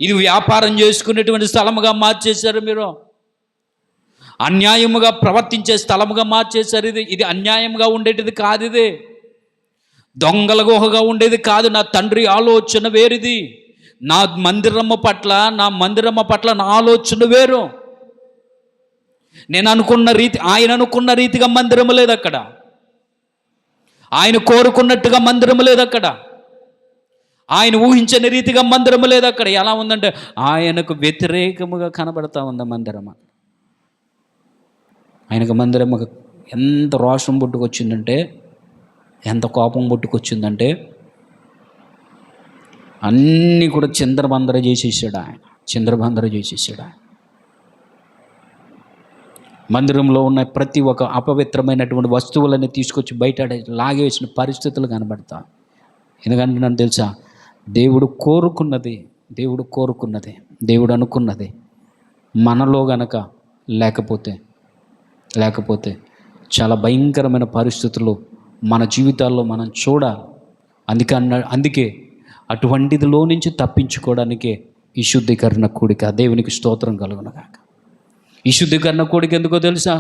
ఇది వ్యాపారం చేసుకునేటువంటి స్థలముగా మార్చేశారు మీరు, అన్యాయముగా ప్రవర్తించే స్థలముగా మార్చేశారు. ఇది అన్యాయంగా ఉండేటిది కాదు, ఇది దొంగల గుహగా ఉండేది కాదు. నా తండ్రి ఆలోచన వేరిది, నా మందిరము పట్ల నా ఆలోచన వేరు. నేను అనుకున్న రీతి, ఆయన అనుకున్న రీతిగా మందిరం లేదు అక్కడ. ఆయన కోరుకున్నట్టుగా మందిరం లేదు అక్కడ. ఆయన ఊహించని రీతిగా మందిరం లేదు అక్కడ. ఎలా ఉందంటే ఆయనకు వ్యతిరేకముగా కనబడతా ఉంది మందిరం. ఆయనకు మందిరం ఎంత రోషం పుట్టుకొచ్చిందంటే, ఎంత కోపం పుట్టుకొచ్చిందంటే అన్నీ కూడా చిందరబందర చేసేసాడు ఆయన. చిందరబందర చేసేసాడు ఆయన. మందిరంలో ఉన్న ప్రతి ఒక్క అపవిత్రమైనటువంటి వస్తువులన్నీ తీసుకొచ్చి బయట లాగేసిన పరిస్థితులు కనబడతా. ఎందుకంటే నన్ను తెలుసా, దేవుడు కోరుకున్నది, దేవుడు అనుకున్నది మనలో గనక లేకపోతే చాలా భయంకరమైన పరిస్థితులు మన జీవితాల్లో మనం చూడాలి. అందుకే అటువంటిదిలో నుంచి తప్పించుకోవడానికే ఈ శుద్ధీకరణ కూడిక. దేవునికి స్తోత్రం కలుగునుగాక. ఈ శుద్ధీకరణ కూడిక ఎందుకో తెలుసా,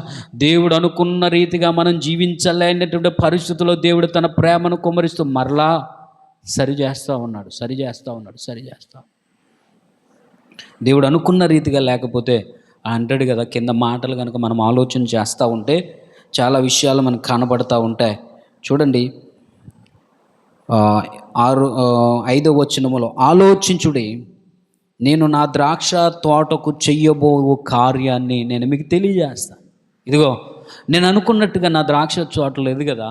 దేవుడు అనుకున్న రీతిగా మనం జీవించలేనటువంటి పరిస్థితుల్లో దేవుడు తన ప్రేమను కుమ్మరిస్తూ మరలా సరిచేస్తూ ఉన్నాడు. దేవుడు అనుకున్న రీతిగా లేకపోతే అంటాడు కదా, కింద మాటలు కనుక మనం ఆలోచన చేస్తూ ఉంటే చాలా విషయాలు మనకు కనబడతా ఉంటాయి. చూడండి 5వ వచనములో, ఆలోచించుడి, నేను నా ద్రాక్ష తోటకు చెయ్యబో కార్యాన్ని నేను మీకు తెలియజేస్తాను. ఇదిగో, నేను అనుకున్నట్టుగా నా ద్రాక్ష తోట లేదు కదా,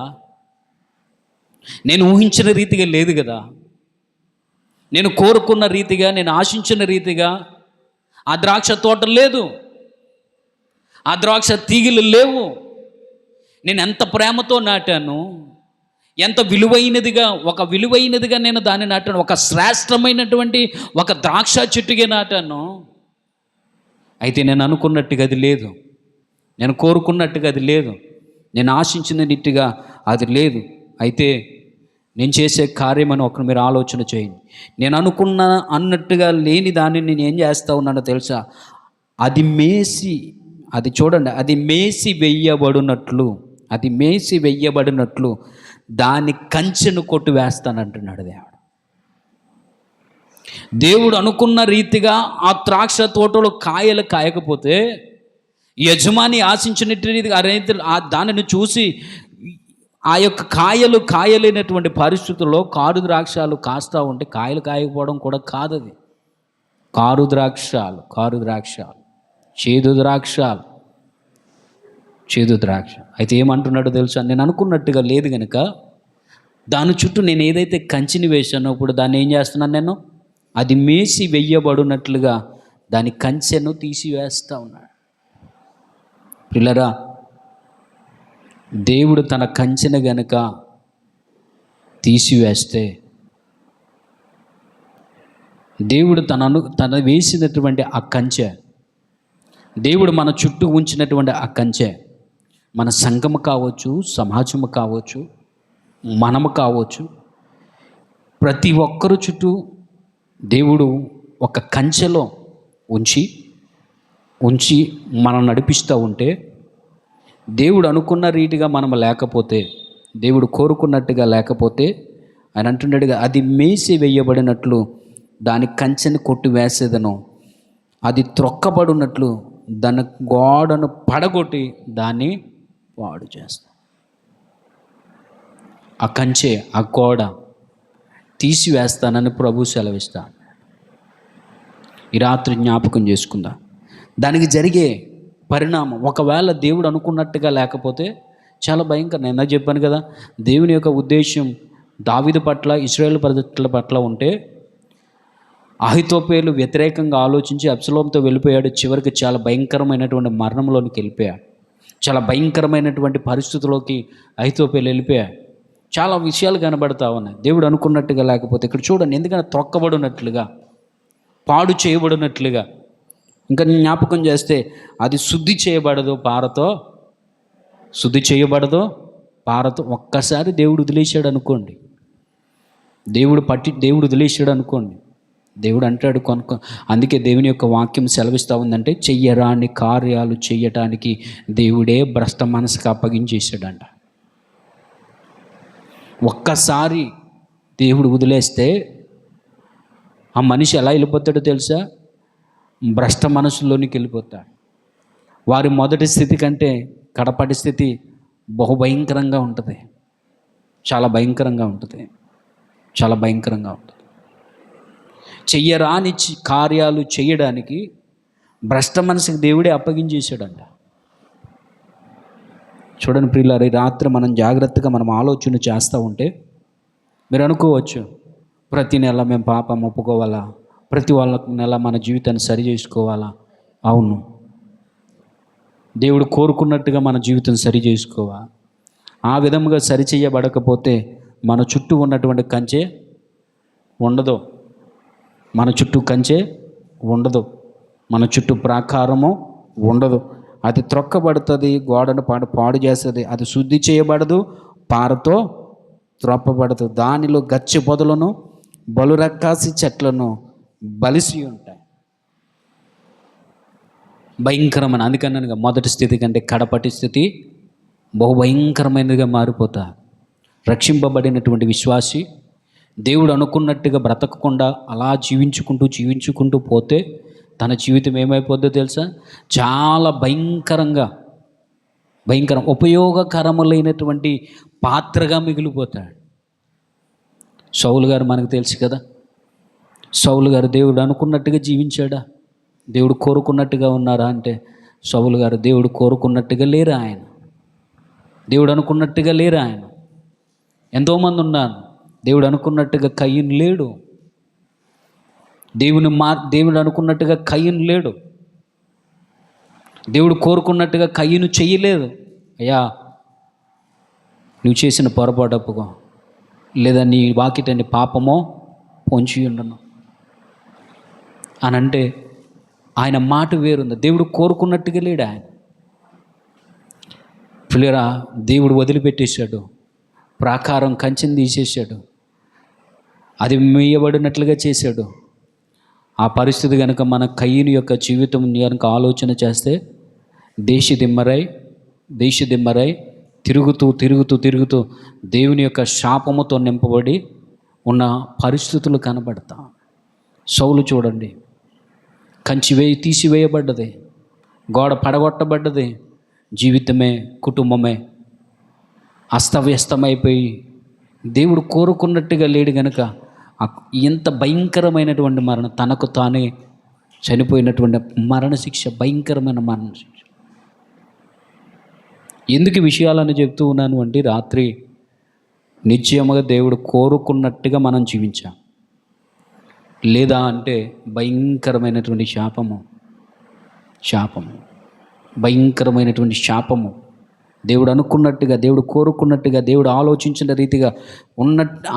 నేను ఊహించిన రీతిగా లేదు కదా, నేను కోరుకున్న రీతిగా, నేను ఆశించిన రీతిగా ఆ ద్రాక్ష తోట లేదు, ఆ ద్రాక్ష తీగలు లేవు. నేను ఎంత ప్రేమతో నాటాను, ఎంత విలువైనదిగా నేను దాన్ని నాటాను. ఒక శ్రేష్టమైనటువంటి ఒక ద్రాక్ష చెట్టుగా నాటాను. అయితే నేను అనుకున్నట్టుగా అది లేదు, నేను కోరుకున్నట్టుగా అది లేదు, నేను ఆశించినట్టుగా అది లేదు. అయితే నేను చేసే కార్యమని ఒక మీరు ఆలోచన చేయండి. నేను అన్నట్టుగా లేని దాన్ని నేను ఏం చేస్తూ ఉన్నానో తెలుసా, అది మేసి వెయ్యబడినట్లు దాని కంచెను కొట్టి వేస్తానంటున్నాడు దేవుడు. దేవుడు అనుకున్న రీతిగా ఆ ద్రాక్ష తోటలో కాయలు కాయకపోతే, యజమాని ఆశించినట్టు రీతిగా దానిని చూసి ఆ యొక్క కాయలేనటువంటి పరిస్థితుల్లో కారు ద్రాక్షాలు కాస్తూ ఉంటే కాయలు కాయకపోవడం కూడా కాదు. అది కారు ద్రాక్షాలు, చేదు ద్రాక్ష. అయితే ఏమంటున్నాడో తెలుసా, నేను అనుకున్నట్టుగా లేదు కనుక దాని చుట్టూ నేను ఏదైతే కంచిని వేశానో ఇప్పుడు దాన్ని ఏం చేస్తున్నాను, నేను అది మేసి వెయ్యబడినట్లుగా దాని కంచెను తీసివేస్తూ ఉన్నాడు. పిల్లరా, దేవుడు తన కంచెను గనుక తీసివేస్తే, దేవుడు తన వేసినటువంటి ఆ కంచె, దేవుడు మన చుట్టూ ఉంచినటువంటి ఆ కంచె, మన సంఘము కావచ్చు, సమాజము కావచ్చు, మనము కావచ్చు, ప్రతి ఒక్కరు చుట్టూ దేవుడు ఒక కంచెలో ఉంచి మనం నడిపిస్తూ ఉంటే, దేవుడు అనుకున్న రీతిగా మనం లేకపోతే, దేవుడు కోరుకున్నట్టుగా లేకపోతే, ఆయన అంటున్నాడుగా, అది మేసి వేయబడినట్లు దాని కంచెని కొట్టి వేసేదను, అది త్రొక్కబడినట్లు దాని గోడను పడగొట్టి దాన్ని పాడు చేస్తాను. ఆ కంచె, ఆ గోడ తీసివేస్తానని ప్రభు సెలవిస్తాను. ఈ రాత్రి జ్ఞాపకం చేసుకుందాం. దానికి జరిగే పరిణామం, ఒకవేళ దేవుడు అనుకున్నట్టుగా లేకపోతే చాలా భయంకరం. నేను చెప్పాను కదా, దేవుని యొక్క ఉద్దేశం దావీదు పట్ల, ఇశ్రాయేలు ప్రజల పట్ల ఉంటే, అహీతోపెలు వ్యతిరేకంగా ఆలోచించి అబ్షాలోముతో వెళ్ళిపోయాడు. చివరికి చాలా భయంకరమైనటువంటి మరణంలోనికి వెళ్ళిపోయాడు. చాలా భయంకరమైనటువంటి పరిస్థితుల్లోకి అహీతోపెలు వెళ్ళిపోయాడు. చాలా విషయాలు కనబడతా ఉన్నాయి దేవుడు అనుకున్నట్టుగా లేకపోతే. ఇక్కడ చూడండి, ఎందుకంటే త్రొక్కబడినట్లుగా, పాడు చేయబడినట్లుగా. ఇంకా జ్ఞాపకం చేస్తే, అది శుద్ధి చేయబడదు పారతో. ఒక్కసారి దేవుడు వదిలేశాడు అనుకోండి, దేవుడు వదిలేశాడు అనుకోండి, దేవుడు అంటాడు అందుకే దేవుని యొక్క వాక్యం సెలవిస్తూ ఉందంటే, చెయ్యరాని కార్యాలు చెయ్యటానికి దేవుడే భ్రష్ట మనసుకు అప్పగించేశాడంట. ఒక్కసారి దేవుడు వదిలేస్తే ఆ మనిషి ఎలా వెళ్ళిపోతాడో తెలుసా, భ్రష్ట మనసులోనికి వెళ్ళిపోతాడు. వారి మొదటి స్థితి కంటే కడపటి స్థితి బహుభయంకరంగా ఉంటుంది. చాలా భయంకరంగా ఉంటుంది. చాలా భయంకరంగా ఉంటుంది. చెయ్యరాని కార్యాలు చేయడానికి భ్రష్ట మనసుకి దేవుడే అప్పగించేశాడంట. చూడండి ప్రియులారా, ఈ రాత్రి మనం జాగ్రత్తగా మనం ఆలోచన చేస్తూ ఉంటే మీరు అనుకోవచ్చు, ప్రతి నెల మేము పాపం ఒప్పుకోవాలా, ప్రతి వాళ్ళ నెల మన జీవితాన్ని సరి చేసుకోవాలా. అవును, దేవుడు కోరుకున్నట్టుగా మన జీవితం సరి చేసుకోవా. ఆ విధముగా సరి చేయబడకపోతే మన చుట్టూ ఉన్నటువంటి కంచె ఉండదు. మన చుట్టూ కంచె ఉండదు. మన చుట్టూ ప్రాకారము ఉండదు. అది త్రొక్కబడుతుంది, గోడను పాడు చేస్తుంది. అది శుద్ధి చేయబడదు, పారతో త్రొప్పబడదు. దానిలో గచ్చి పొదలను బలురక్కాసి చెట్లను బలిసి ఉంటాయి. భయంకరమైన, అందుకన్నానుగా మొదటి స్థితి కంటే కడపటి స్థితి బహుభయంకరమైనదిగా మారిపోతా. రక్షింపబడినటువంటి విశ్వాసి దేవుడు అనుకున్నట్టుగా బ్రతకకుండా అలా జీవించుకుంటూ పోతే తన జీవితం ఏమైపోద్దో తెలుసా? చాలా భయంకరం ఉపయోగకరములైనటువంటి పాత్రగా మిగిలిపోతాడు. సౌలు గారు మనకు తెలుసు కదా. సౌలు గారు దేవుడు అనుకున్నట్టుగా జీవించాడా? దేవుడు కోరుకున్నట్టుగా ఉన్నారా అంటే సౌలు గారు దేవుడు కోరుకున్నట్టుగా లేరు. ఆయన దేవుడు అనుకున్నట్టుగా లేరు. ఆయన ఎంతోమంది ఉన్నారు, దేవుడు అనుకున్నట్టుగా కయ్యను లేడు. దేవుడు అనుకున్నట్టుగా కయ్యను లేడు. దేవుడు కోరుకున్నట్టుగా కయ్యను చెయ్యలేదు. అయ్యా, నువ్వు చేసిన పొరపాటు ఒప్పుకో, లేదా నీ వాకిటని పాపమో పొంచి ఉండను అని అంటే ఆయన మాట వేరుంది. దేవుడు కోరుకున్నట్టుగా లేడు. ఆయన పిల్లరా, దేవుడు వదిలిపెట్టేశాడు. ప్రాకారం కంచెని తీసేశాడు. అది మీయబడినట్లుగా చేశాడు. ఆ పరిస్థితి కనుక మన కయ్యను యొక్క జీవితం కనుక ఆలోచన చేస్తే దేశదిమ్మరై తిరుగుతూ దేవుని యొక్క శాపముతో నింపబడి ఉన్న పరిస్థితులు కనబడతా. సౌలు చూడండి, కంచి తీసివేయబడ్డది, గోడ పడగొట్టబడ్డది, జీవితమే కుటుంబమే అస్తవ్యస్తమైపోయి దేవుడు కోరుకున్నట్టుగా లేడు గనుక ఎంత భయంకరమైనటువంటి మరణం, తనకు తానే చనిపోయినటువంటి మరణశిక్ష, భయంకరమైన మరణశిక్ష. ఎందుకు ఈ విషయాలను చెప్తూ ఉన్నాను అంటే రాత్రి నిశ్చయముగా దేవుడు కోరుకున్నట్టుగా మనం జీవించాం, లేదా అంటే భయంకరమైనటువంటి శాపము భయంకరమైనటువంటి శాపము. దేవుడు అనుకున్నట్టుగా, దేవుడు కోరుకున్నట్టుగా, దేవుడు ఆలోచించిన రీతిగా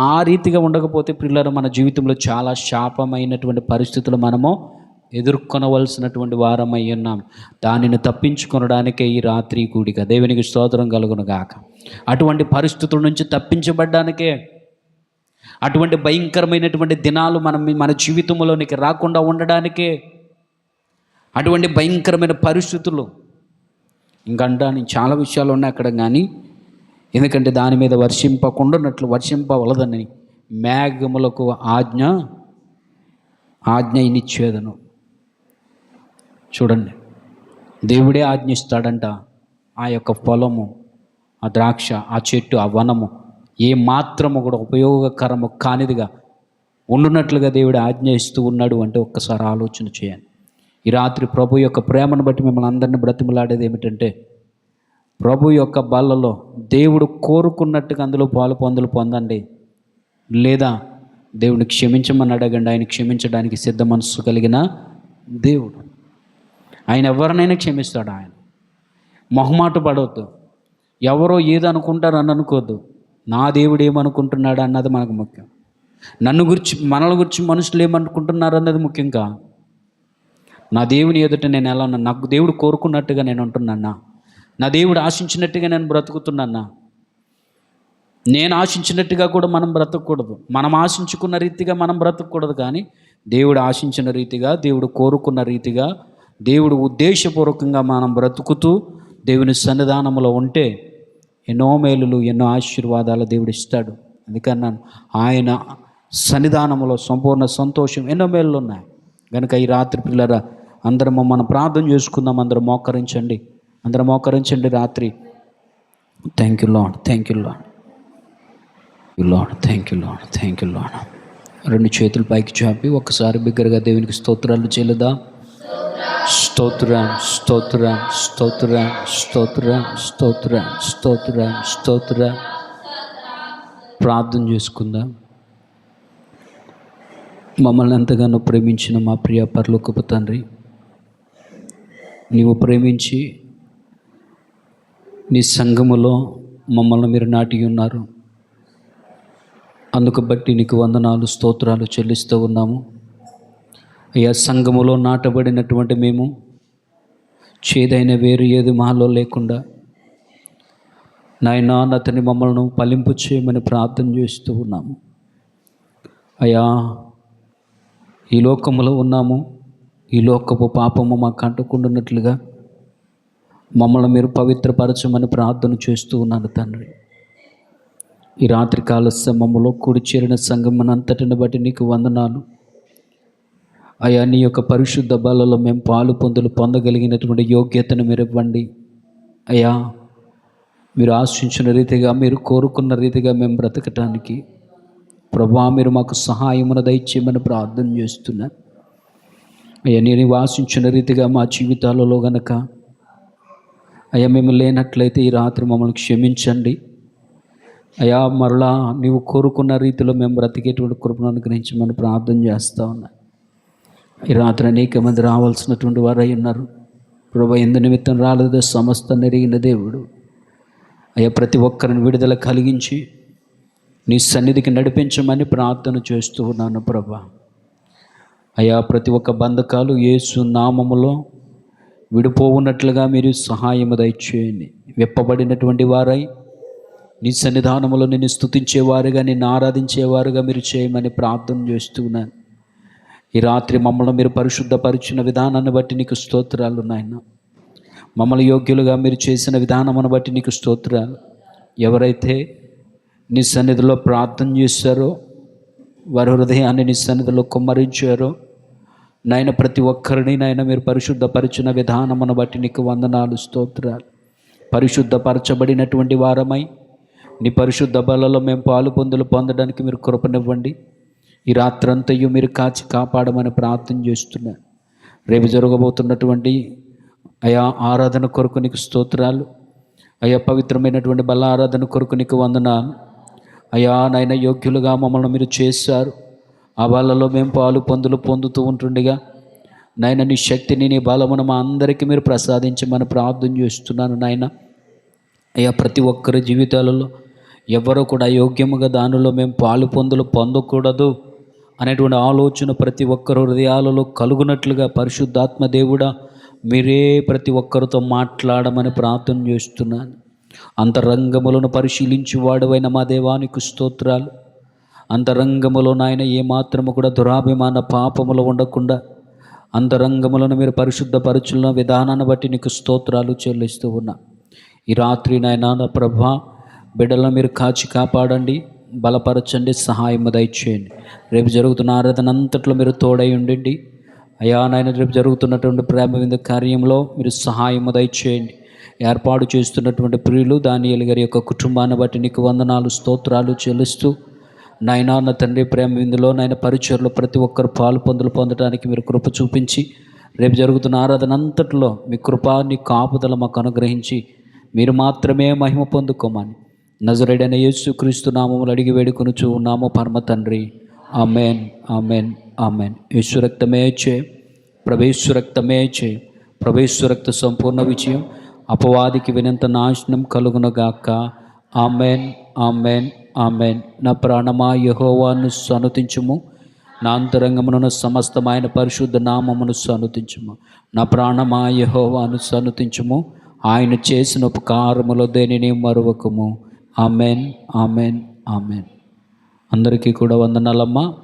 ఆ రీతిగా ఉండకపోతే పిల్లలు మన జీవితంలో చాలా శాపమైనటువంటి పరిస్థితులు మనము ఎదుర్కొనవలసినటువంటి వారమై ఉన్నాం. దానిని తప్పించుకొనడానికే ఈ రాత్రి కూడిక. దేవునికి స్తోత్రం కలుగును గాక. అటువంటి పరిస్థితుల నుంచి తప్పించబడ్డానికే, అటువంటి భయంకరమైనటువంటి దినాలు మన జీవితంలోనికి రాకుండా ఉండడానికే, అటువంటి భయంకరమైన పరిస్థితులు ఇంకంటా చాలా విషయాలు ఉన్నాయి అక్కడ. కానీ ఎందుకంటే దాని మీద వర్షింపవలదని మేఘములకు ఆజ్ఞ ఇనిచ్చేదను. చూడండి, దేవుడే ఆజ్ఞిస్తాడంట. ఆ యొక్క పొలము, ఆ ద్రాక్ష, ఆ చెట్టు, ఆ వనము ఏ మాత్రము కూడా ఉపయోగకరము కానిదిగా ఉండునట్లుగా దేవుడు ఆజ్ఞ ఇస్తూ ఉన్నాడు అంటే ఒక్కసారి ఆలోచన చేయండి. ఈ రాత్రి ప్రభు యొక్క ప్రేమను బట్టి మిమ్మల్ని అందరినీ బ్రతిమలాడేది ఏమిటంటే, ప్రభు యొక్క బల్లలో దేవుడు కోరుకున్నట్టుగా అందులో పాలు పొందండి, లేదా దేవుని క్షమించమని అడగండి. ఆయన క్షమించడానికి సిద్ధ మనస్సు కలిగిన దేవుడు. ఆయన ఎవరినైనా క్షమిస్తాడు. ఆయన మొహమాట పడవద్దు. ఎవరో ఏదో అనుకుంటారు అని అనుకోవద్దు. నా దేవుడు ఏమనుకుంటున్నాడు అన్నది మనకు ముఖ్యం. మనల గురించి మనుషులు ఏమనుకుంటున్నారు అన్నది ముఖ్యం కాదు. నా దేవుని ఎదుట నేను ఎలా ఉన్నా, నాకు దేవుడు కోరుకున్నట్టుగా నేను ఉంటున్నానా, నా దేవుడు ఆశించినట్టుగా నేను బ్రతుకుతున్నానా. నేను ఆశించినట్టుగా కూడా మనం బ్రతకూడదు, మనం ఆశించుకున్న రీతిగా మనం బ్రతకూడదు. కానీ దేవుడు ఆశించిన రీతిగా, దేవుడు కోరుకున్న రీతిగా, దేవుడు ఉద్దేశపూర్వకంగా మనం బ్రతుకుతూ దేవుని సన్నిధానంలో ఉంటే ఎన్నో మేలులు, ఎన్నో ఆశీర్వాదాలు దేవుడు ఇస్తాడు. అందుకన్నాను, ఆయన సన్నిధానంలో సంపూర్ణ సంతోషం, ఎన్నో మేలులు ఉన్నాయి. కనుక ఈ రాత్రి పిల్లరా అందరం మనం ప్రార్థన చేసుకుందాం. అందరం మోకరించండి రాత్రి. Thank you lord, thank you lord, thank you lord. రెండు చేతులు పైకి చాపి ఒక్కసారి బిగ్గరగా దేవునికి స్తోత్రాలు చెల్లుదాం. స్తోత్రం, స్తోత్రం, స్తోత్రం, స్తోత్రం, స్తోత్రం, స్తోత్రం, స్తోత్రం. ప్రార్థన చేసుకుందాం. మమ్మల్ని ఎంతగానో ప్రేమించిన మా ప్రియ పరలోకపు తండ్రి, నీవు ప్రేమించి నీ సంఘములో మమ్మల్ని మీరు నాటి ఉన్నారు. అందుకు బట్టి నీకు వందనాలు, స్తోత్రాలు చెల్లిస్తూ ఉన్నాము. అయ్యా, సంఘములో నాటబడినటువంటి మేము చేదైన వేరు ఏది మాలో లేకుండా నాయనా అతని మమ్మల్ని ఫలింపు చేయమని ప్రార్థన చేస్తూ ఉన్నాము. అయ్యా, ఈ లోకములో ఉన్నాము, ఈ లోకపు పాపము మాకు అంటకుండానట్లుగా మమ్మల్ని మీరు పవిత్రపరచమని ప్రార్థన చేస్తూ ఉన్నాను తండ్రి. ఈ రాత్రికాల సమయంలో కూడి చేరిన సంఘమునంతటిని బట్టి నీకు వందనాలు. అయ్యా, నీ యొక్క పరిశుద్ధ బలలో మేము పాలు పొందగలిగినటువంటి యోగ్యతను మీరు ఇవ్వండి. అయ్యా, మీరు ఆశించిన రీతిగా, మీరు కోరుకున్న రీతిగా మేము బ్రతకటానికి ప్రభువా మీరు మాకు సహాయమును దయచేయమని ప్రార్థన చేస్తున్నాను. అయ్యా, నేను ఆశించిన రీతిగా మా జీవితాలలో గనక అయ్యా మేము లేనట్లయితే ఈ రాత్రి మమ్మల్ని క్షమించండి. అయ్యా, మరలా నీవు కోరుకున్న రీతిలో మేము బ్రతికేటువంటి కృపను అనుగ్రహించమని ప్రార్థన చేస్తూ ఉన్నా. ఈ రాత్రి అనేక మంది రావాల్సినటువంటి వారు అయి ఉన్నారు. ప్రభువా, ఎందు నిమిత్తం రాలేదో సమస్త నెరిగిన దేవుడు. అయ్యా, ప్రతి ఒక్కరిని విడుదల కలిగించి నీ సన్నిధికి నడిపించమని ప్రార్థన చేస్తూ ఉన్నాను ప్రభువా. అయ్యా, ప్రతి ఒక్క బంధకాలు యేసు నామములో విడిపోవున్నట్లుగా మీరు సహాయము దయచేయండి. విప్పబడినటువంటి వారై నీ సన్నిధానములో నిన్ను స్తుతించేవారుగా, నిన్ను ఆరాధించేవారుగా మీరు చేయమని ప్రార్థన చేస్తున్నాను. ఈ రాత్రి మమ్మల్ని మీరు పరిశుద్ధపరిచిన విధానాన్ని బట్టి నీకు స్తోత్రాలు నాయన. మమ్మల్ని యోగ్యులుగా మీరు చేసిన విధానమును బట్టి నీకు స్తోత్రాలు. ఎవరైతే నీ సన్నిధిలో ప్రార్థన చేశారో, వారి హృదయాన్ని నీ సన్నిధిలో కుమ్మరించారో నాయన, ప్రతి ఒక్కరిని నాయన మీరు పరిశుద్ధపరిచిన విధానమును బట్టి నీకు వందనాలు, స్తోత్రాలు. పరిశుద్ధపరచబడినటువంటి వారమై నీ పరిశుద్ధ బలలో మేము పొందడానికి మీరు కృపనివ్వండి. ఈ రాత్రంతయు మీరు కాచి కాపాడమని ప్రార్థన చేస్తున్నాను. రేపు జరగబోతున్నటువంటి అయా ఆరాధన కొరకు నీకు స్తోత్రాలు. అయా, పవిత్రమైనటువంటి బల ఆరాధన కొరకు నీకు వందనాలు. అయా నాయన, యోగ్యులుగా మమ్మల్ని మీరు చేశారు. ఆ బలలో మేము పొందుతూ ఉంటుండగా నాయన నీ శక్తిని, నీ బలమును మా అందరికీ మీరు ప్రసాదించమని ప్రార్థన చేస్తున్నాను నాయన. అయ్యా, ప్రతి ఒక్కరి జీవితాలలో ఎవరో కూడా యోగ్యముగా దానిలో మేము పొందకూడదు అనేటువంటి ఆలోచన ప్రతి ఒక్కరు హృదయాలలో కలుగునట్లుగా పరిశుద్ధాత్మ దేవుడా మీరే ప్రతి ఒక్కరితో మాట్లాడమని ప్రార్థన చేస్తున్నాను. అంతరంగములను పరిశీలించి వాడువైన మా దేవానికి స్తోత్రాలు. అంతరంగములో నాయన ఏమాత్రము కూడా దురాభిమాన పాపములు ఉండకుండా అంతరంగములను మీరు పరిశుద్ధపరచున్న విధానాన్ని బట్టి నీకు స్తోత్రాలు చెల్లిస్తూ ఉన్నా. ఈ రాత్రి నాయన నా ప్రభా, బిడ్డలను మీరు కాచి కాపాడండి, బలపరచండి, సహాయం దయచేయండి. రేపు జరుగుతున్న ఆరాధన అంతట్లో మీరు తోడై ఉండండి. అయా నాయన, రేపు జరుగుతున్నటువంటి ప్రేమ విందు కార్యంలో మీరు సహాయం దయచేయండి. ఏర్పాటు చేస్తున్నటువంటి ప్రియులు దానియేలు గారి యొక్క కుటుంబాన్ని బట్టి నీకు వందనాలు, స్తోత్రాలు చెల్లిస్తూ నాయనా నా తండ్రి, ప్రేమ విందులో నాయన పరిచయలో ప్రతి ఒక్కరు పొందడానికి మీరు కృప చూపించి రేపు జరుగుతున్న ఆరాధన అంతట్లో మీ కృప, నీ కాపుదల మాకు అనుగ్రహించి మీరు మాత్రమే మహిమ పొందుకోమని నజరేయుడైన యేసుక్రీస్తు నామములో అడిగి వేడుకొనుచు ఉన్నాము పరమ తండ్రి. Amen, amen, amen. యేసు రక్తమే చే, ప్రభేశ్వర రక్తమే చే, ప్రభేశ్వర రక్త సంపూర్ణ విజయం, అపవాదికి వినంత నాశనం కలుగునగాక. Amen, amen, amen. నా ప్రాణమా యెహోవాను సనుతించుము, నా అంతరంగమున సమస్తమైన పరిశుద్ధ నామమును సనుతించుము. నా ప్రాణమా యెహోవాను సనుతించుము, ఆయన చేసిన ఉపకారములో దేనిని మరువకము. Amen, amen, amen. అందరికీ కూడా వందనాలమ్మా.